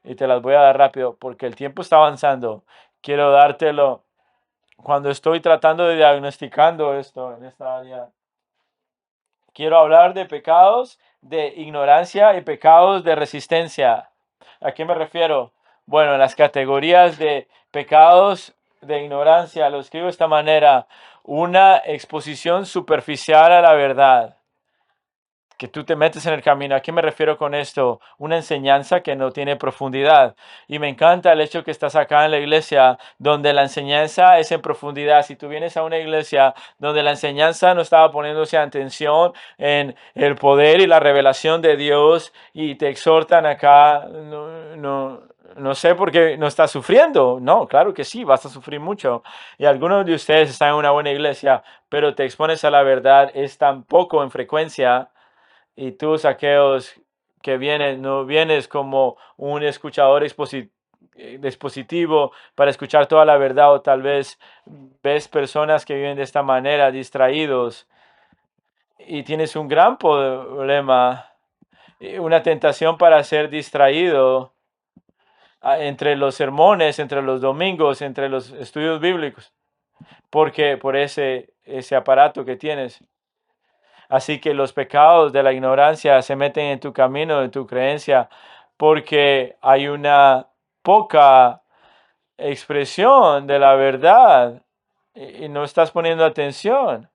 Y te las voy a dar rápido porque el tiempo está avanzando. Quiero dártelo cuando estoy tratando de diagnosticando esto en esta área. Quiero hablar de pecados de ignorancia y pecados de resistencia. ¿A qué me refiero? Bueno, las categorías de pecados de ignorancia lo escribo de esta manera: una exposición superficial a la verdad, que tú te metes en el camino. ¿A qué me refiero con esto? Una enseñanza que no tiene profundidad. Y me encanta el hecho que estás acá en la iglesia donde la enseñanza es en profundidad. Si tú vienes a una iglesia donde la enseñanza no estaba poniéndose atención en el poder y la revelación de Dios y te exhortan acá, no sé por qué no estás sufriendo. No, claro que sí, vas a sufrir mucho. Y algunos de ustedes están en una buena iglesia, pero te expones a la verdad es tan poco en frecuencia. Y tú, Saqueos, que vienes, no vienes como un escuchador expositivo para escuchar toda la verdad, o tal vez ves personas que viven de esta manera, distraídos, y tienes un gran problema, una tentación para ser distraído entre los sermones, entre los domingos, entre los estudios bíblicos, porque por ese aparato que tienes. Así que los pecados de la ignorancia se meten en tu camino, en tu creencia, porque hay una poca expresión de la verdad y no estás poniendo atención.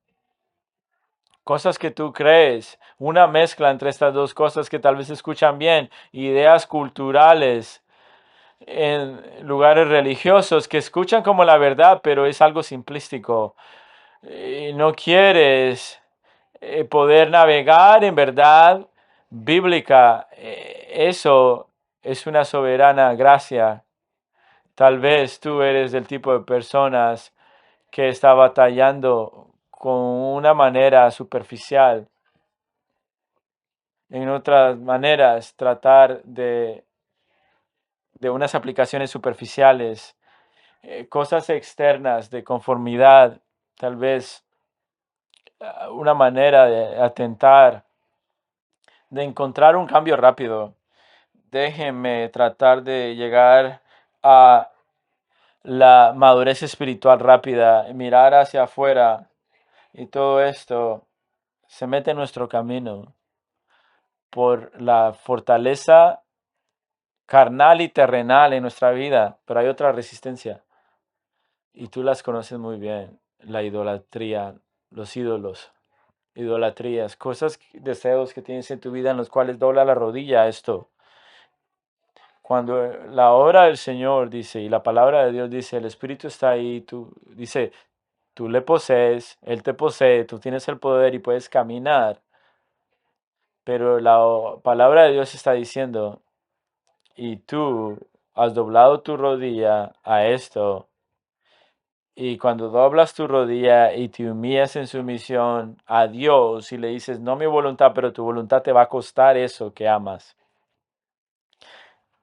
Cosas que tú crees, una mezcla entre estas dos cosas que tal vez se escuchan bien, ideas culturales en lugares religiosos que escuchan como la verdad, pero es algo simplístico. Y no quieres poder navegar en verdad bíblica. Eso es una soberana gracia Tal vez tú eres del tipo de personas que está batallando con una manera superficial. En otras maneras, tratar de unas aplicaciones superficiales, cosas externas de conformidad, tal vez una manera de atentar, de encontrar un cambio rápido. Déjenme tratar de llegar a la madurez espiritual rápida, mirar hacia afuera y todo esto se mete en nuestro camino por la fortaleza carnal y terrenal en nuestra vida, pero hay otra resistencia y tú las conoces muy bien, la idolatría, los ídolos, idolatrías, cosas, deseos que tienes en tu vida en los cuales dobla la rodilla a esto. Cuando la obra del Señor dice y la palabra de Dios dice, el Espíritu está ahí, tú dice, tú le posees, Él te posee, tú tienes el poder y puedes caminar, pero la palabra de Dios está diciendo, y tú has doblado tu rodilla a esto, y cuando doblas tu rodilla y te humillas en sumisión a Dios y le dices, no mi voluntad, pero tu voluntad te va a costar eso que amas.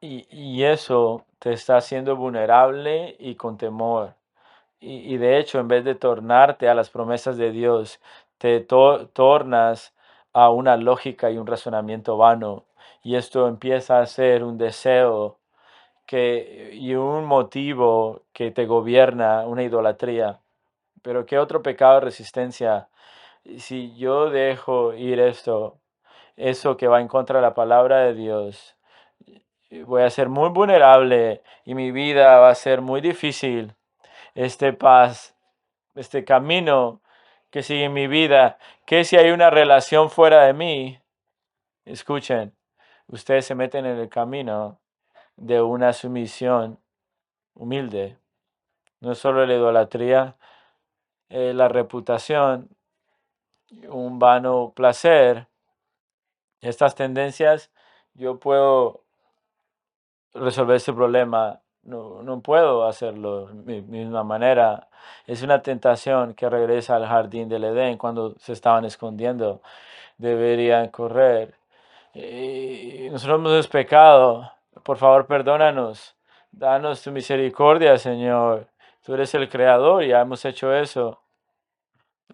Y eso te está haciendo vulnerable y con temor. Y de hecho, en vez de tornarte a las promesas de Dios, te tornas a una lógica y un razonamiento vano. Y esto empieza a ser un deseo y un motivo que te gobierna, una idolatría. Pero ¿qué otro pecado de resistencia? Si yo dejo ir esto, eso que va en contra de la palabra de Dios, voy a ser muy vulnerable y mi vida va a ser muy difícil. Paz, este camino que sigue en mi vida, que si hay una relación fuera de mí, escuchen, ustedes se meten en el camino de una sumisión humilde. No solo la idolatría, la reputación, un vano placer. Estas tendencias, yo puedo resolver este problema. No, no puedo hacerlo de mi misma manera. Es una tentación que regresa al jardín del Edén cuando se estaban escondiendo. Deberían correr. Nosotros hemos pecado. Por favor, perdónanos. Danos tu misericordia, Señor. Tú eres el creador y ya hemos hecho eso.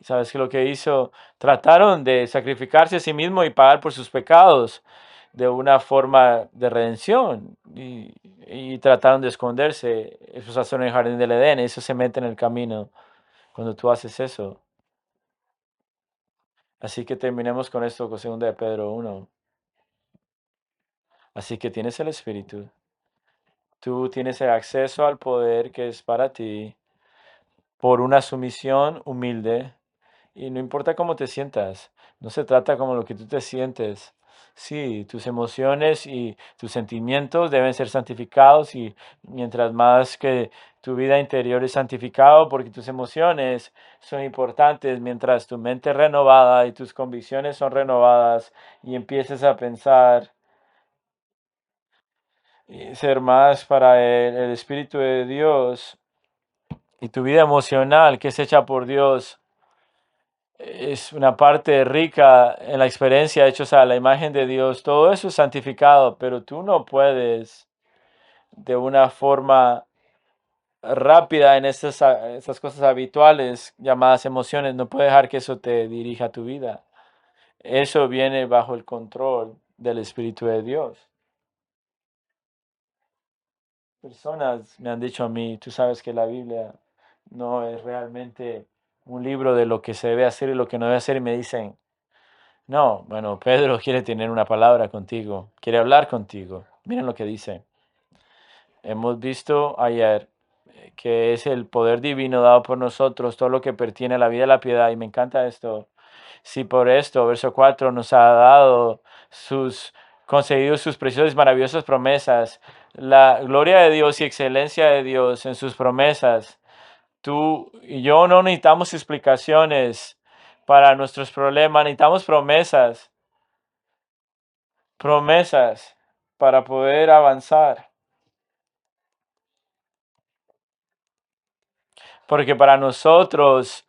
¿Sabes qué lo que hizo? Trataron de sacrificarse a sí mismo y pagar por sus pecados de una forma de redención y trataron de esconderse. Eso se hace en el jardín del Edén, eso se mete en el camino cuando tú haces eso. Así que terminemos con esto con 2 de Pedro 1. Así que tienes el Espíritu. Tú tienes el acceso al poder que es para ti por una sumisión humilde. Y no importa cómo te sientas, no se trata como lo que tú te sientes. Sí, tus emociones y tus sentimientos deben ser santificados y mientras más que tu vida interior es santificado, porque tus emociones son importantes, mientras tu mente es renovada y tus convicciones son renovadas y empieces a pensar y ser más para el Espíritu de Dios y tu vida emocional que es hecha por Dios es una parte rica en la experiencia hechos a la imagen de Dios. Todo eso es santificado, pero tú no puedes de una forma rápida en estas cosas habituales llamadas emociones. No puedes dejar que eso te dirija a tu vida. Eso viene bajo el control del Espíritu de Dios. Personas me han dicho a mí, tú sabes que la Biblia no es realmente un libro de lo que se debe hacer y lo que no debe hacer y me dicen, no, bueno, Pedro quiere tener una palabra contigo, quiere hablar contigo. Miren lo que dice. Hemos visto ayer que es el poder divino dado por nosotros, todo lo que pertiene a la vida y la piedad. Y me encanta esto. Si por esto, verso 4, nos ha dado concedido sus preciosas y maravillosas promesas, la gloria de Dios y excelencia de Dios en sus promesas. Tú y yo no necesitamos explicaciones para nuestros problemas, necesitamos promesas. Promesas para poder avanzar. Porque para nosotros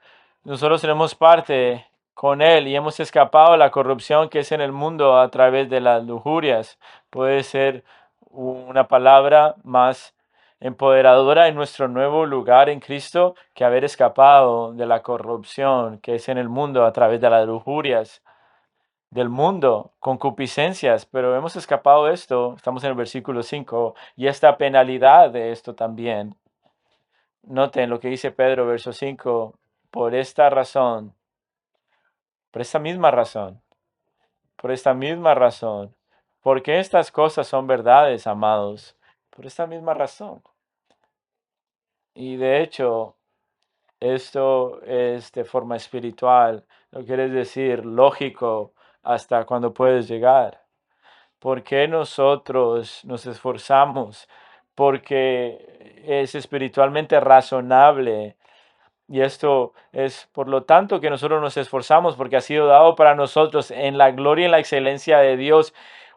tenemos parte con Él y hemos escapado de la corrupción que es en el mundo a través de las lujurias. Puede ser una palabra más empoderadora en nuestro nuevo lugar en Cristo que haber escapado de la corrupción que es en el mundo a través de las lujurias del mundo, concupiscencias, pero hemos escapado de esto, estamos en el versículo 5, y esta penalidad de esto también. Noten lo que dice Pedro, verso 5, por esta razón, por esta misma razón, por esta misma razón, porque estas cosas son verdades, amados, por esta misma razón. Y de hecho, esto es de forma espiritual, no quiere decir lógico hasta cuando puedes llegar. ¿Por qué nosotros nos esforzamos? Porque es espiritualmente razonable. Y esto es por lo tanto que nosotros nos esforzamos porque ha sido dado para nosotros en la gloria y la excelencia de Dios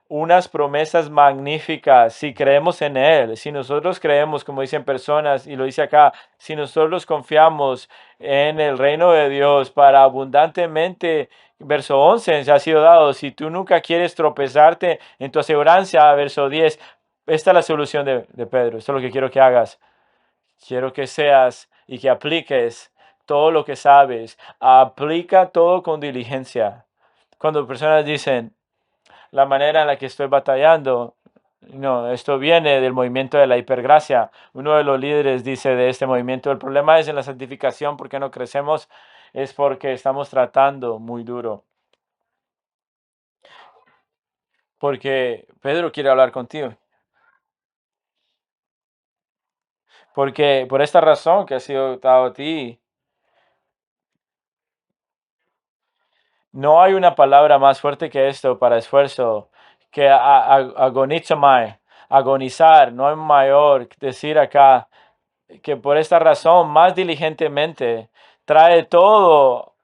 unas promesas magníficas si creemos en Él, si nosotros creemos, como dicen personas, y lo dice acá, si nosotros confiamos en el reino de Dios para abundantemente, verso 11, se ha sido dado, si tú nunca quieres tropezarte en tu aseguranza, verso 10, esta es la solución de Pedro, esto es lo que quiero que hagas. Quiero que seas y que apliques todo lo que sabes. Aplica todo con diligencia. Cuando personas dicen, la manera en la que estoy batallando, no, esto viene del movimiento de la hipergracia. Uno de los líderes dice de este movimiento, el problema es en la santificación, porque no crecemos, es porque estamos tratando muy duro. Porque Pedro quiere hablar contigo. Porque por esta razón que ha sido dado a ti, no hay una palabra más fuerte que esto para esfuerzo, que agonizomai, agonizar. No hay mayor decir acá que por esta razón más diligentemente trae todo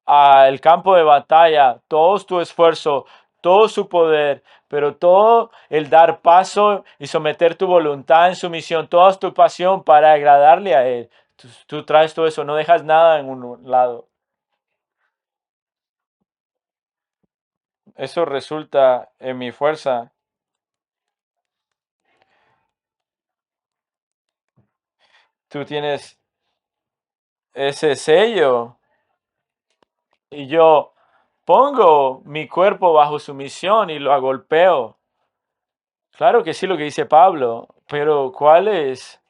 al campo de batalla, todo tu esfuerzo, todo su poder, pero todo el dar paso y someter tu voluntad en sumisión, toda tu pasión para agradarle a Él. Tú traes todo eso, no dejas nada en un lado. Eso resulta en mi fuerza. Tú tienes ese sello y yo pongo mi cuerpo bajo sumisión y lo agolpeo. Claro que sí lo que dice Pablo, pero ¿cuál es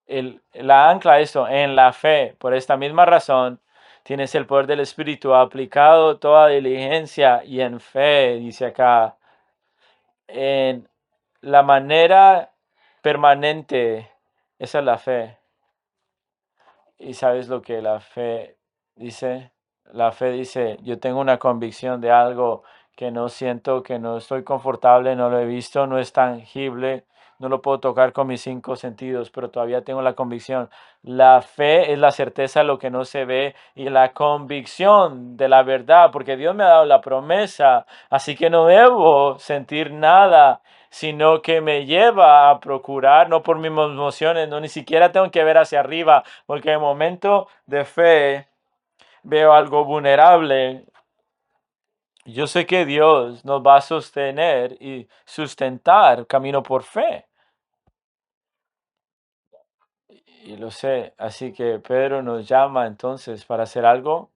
la ancla a esto? En la fe. Por esta misma razón, tienes el poder del Espíritu aplicado toda diligencia y en fe, dice acá, en la manera permanente. Esa es la fe. ¿Y sabes lo que la fe dice? La fe dice, yo tengo una convicción de algo que no siento, que no estoy confortable, no lo he visto, no es tangible, no lo puedo tocar con mis cinco sentidos, pero todavía tengo la convicción. La fe es la certeza de lo que no se ve y la convicción de la verdad, porque Dios me ha dado la promesa, así que no debo sentir nada sino que me lleva a procurar, no por mis emociones, no ni siquiera tengo que ver hacia arriba, porque en el momento de fe veo algo vulnerable. Yo sé que Dios nos va a sostener y sustentar camino por fe. Y lo sé. Así que Pedro nos llama entonces para hacer algo.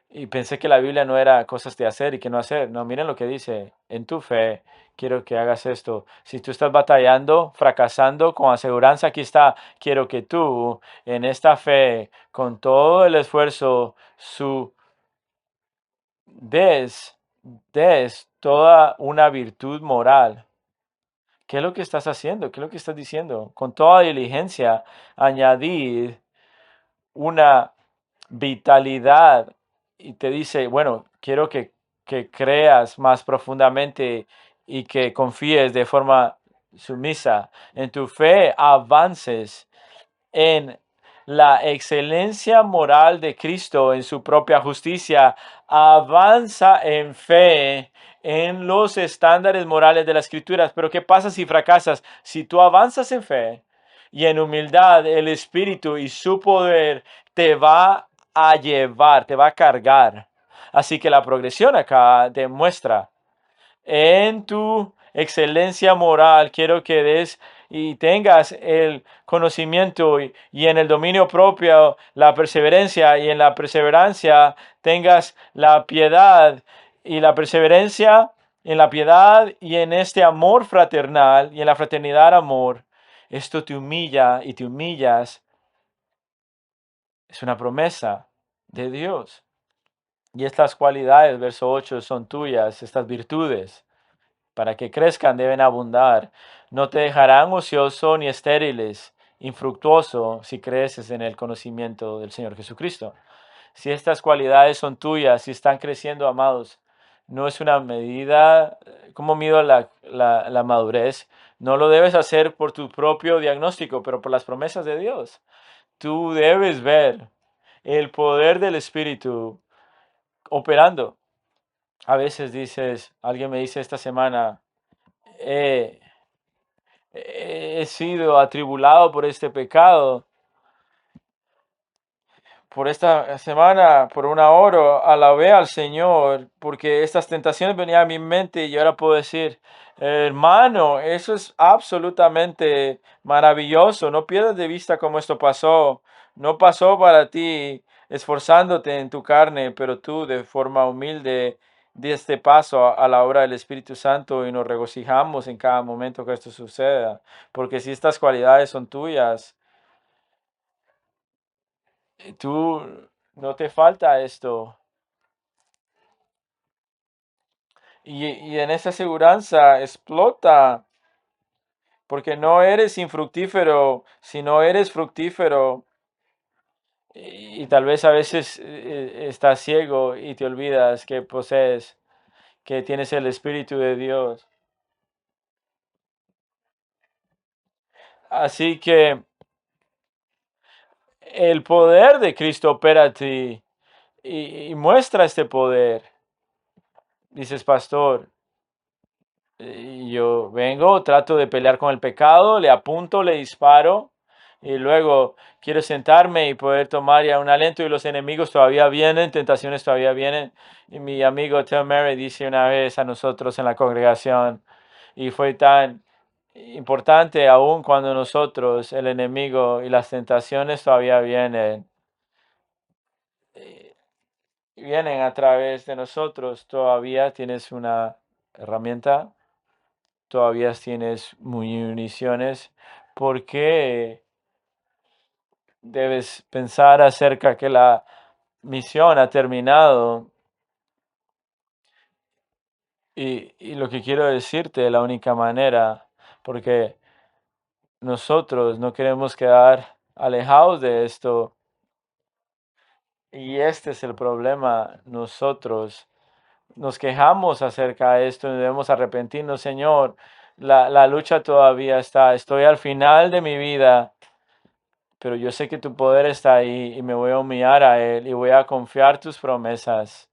Y pensé que la Biblia no era cosas de hacer y que no hacer. No, miren lo que dice. En tu fe quiero que hagas esto. Si tú estás batallando, fracasando, con aseguranza, aquí está. Quiero que tú, en esta fe, con todo el esfuerzo, des, des toda una virtud moral. ¿Qué es lo que estás haciendo? ¿Qué es lo que estás diciendo? Con toda diligencia, añadir una vitalidad y te dice, bueno, quiero que creas más profundamente y que confíes de forma sumisa en tu fe, avances en la excelencia moral de Cristo en su propia justicia, avanza en fe en los estándares morales de las escrituras. Pero ¿qué pasa si fracasas? Si tú avanzas en fe y en humildad el Espíritu y su poder te va a llevar, te va a cargar. Así que la progresión acá demuestra en tu excelencia moral, quiero que des y tengas el conocimiento y en el dominio propio la perseverancia y en la perseverancia tengas la piedad y la perseverancia en la piedad y en este amor fraternal y en la fraternidad amor. Esto te humilla y te humillas. Es una promesa de Dios. Y estas cualidades, verso 8, son tuyas, estas virtudes. Para que crezcan deben abundar. No te dejarán ocioso ni estériles, infructuoso, si creces en el conocimiento del Señor Jesucristo. Si estas cualidades son tuyas, si están creciendo, amados, no es una medida, ¿cómo mido la madurez? No lo debes hacer por tu propio diagnóstico, pero por las promesas de Dios. Tú debes ver el poder del Espíritu operando. A veces dices, alguien me dice esta semana, he, he sido atribulado por este pecado, por esta semana, por una hora, alabé al Señor, porque estas tentaciones venían a mi mente y ahora puedo decir, hermano, eso es absolutamente maravilloso, no pierdas de vista cómo esto pasó, no pasó para ti esforzándote en tu carne, pero tú de forma humilde di este paso a la obra del Espíritu Santo y nos regocijamos en cada momento que esto suceda, porque si estas cualidades son tuyas, tú no te falta esto. Y en esa aseguranza explota, porque no eres infructífero, sino eres fructífero. Y tal vez a veces estás ciego y te olvidas que posees, que tienes el Espíritu de Dios. Así que el poder de Cristo opera a ti y muestra este poder. Dices, pastor, y yo vengo, trato de pelear con el pecado, le apunto, le disparo y luego quiero sentarme y poder tomar ya un aliento y los enemigos todavía vienen, tentaciones todavía vienen. Y mi amigo Tim Mary dice una vez a nosotros en la congregación y fue tan importante aún cuando nosotros, el enemigo y las tentaciones todavía vienen, eh, vienen a través de nosotros, todavía tienes una herramienta, todavía tienes municiones, ¿por qué debes pensar acerca que la misión ha terminado? Y lo que quiero decirte, la única manera, porque nosotros no queremos quedar alejados de esto, y este es el problema, nosotros nos quejamos acerca de esto y debemos arrepentirnos, Señor, la lucha todavía está, estoy al final de mi vida, pero yo sé que tu poder está ahí y me voy a humillar a Él y voy a confiar tus promesas.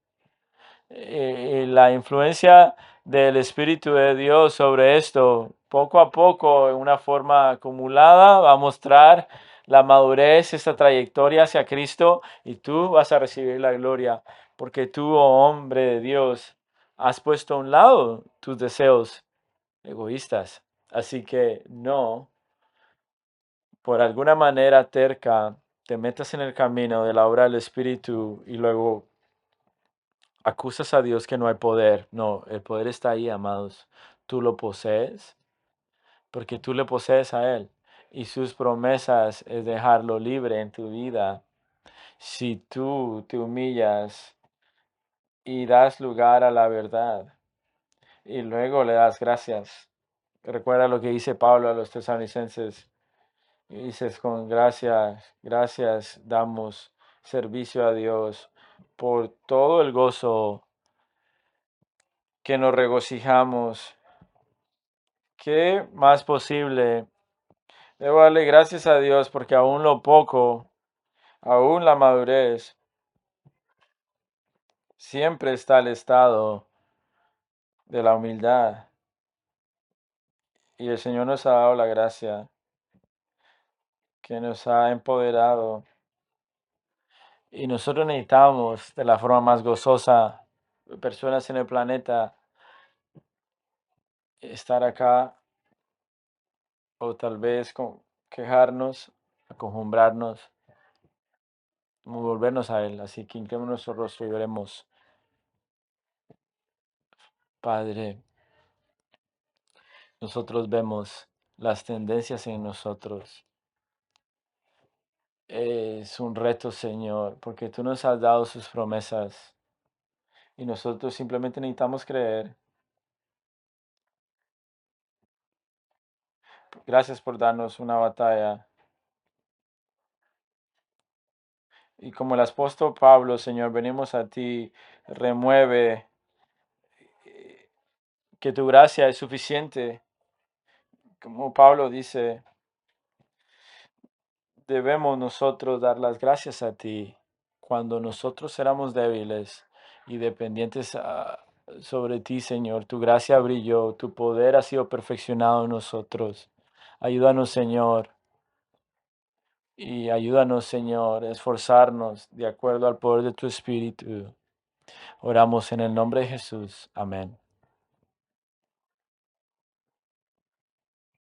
Y la influencia del Espíritu de Dios sobre esto, poco a poco, en una forma acumulada, va a mostrar la madurez, esta trayectoria hacia Cristo y tú vas a recibir la gloria, porque tú, oh hombre de Dios, has puesto a un lado tus deseos egoístas. Así que no por alguna manera terca te metas en el camino de la obra del Espíritu y luego acusas a Dios que no hay poder. No, el poder está ahí, amados. Tú lo posees porque tú le posees a Él. Y sus promesas es dejarlo libre en tu vida. Si tú te humillas y das lugar a la verdad y luego le das gracias. Recuerda lo que dice Pablo a los tesalonicenses. Y dices, con gracias, gracias damos servicio a Dios por todo el gozo que nos regocijamos. ¿Qué más posible? Debo darle gracias a Dios porque aún lo poco, aún la madurez, siempre está el estado de la humildad. Y el Señor nos ha dado la gracia que nos ha empoderado. Y nosotros necesitamos de la forma más gozosa, personas en el planeta, estar acá o tal vez quejarnos, acostumbrarnos, volvernos a Él. Así que inclinemos nuestro rostro y veremos, Padre, nosotros vemos las tendencias en nosotros. Es un reto, Señor, porque tú nos has dado sus promesas y nosotros simplemente necesitamos creer. Gracias por darnos una batalla. Y como el apóstol Pablo, Señor, venimos a ti, remueve, que tu gracia es suficiente. Como Pablo dice, debemos nosotros dar las gracias a ti cuando nosotros éramos débiles y dependientes sobre ti, Señor. Tu gracia brilló, tu poder ha sido perfeccionado en nosotros. Ayúdanos, Señor, y ayúdanos, Señor, a esforzarnos de acuerdo al poder de tu Espíritu. Oramos en el nombre de Jesús. Amén.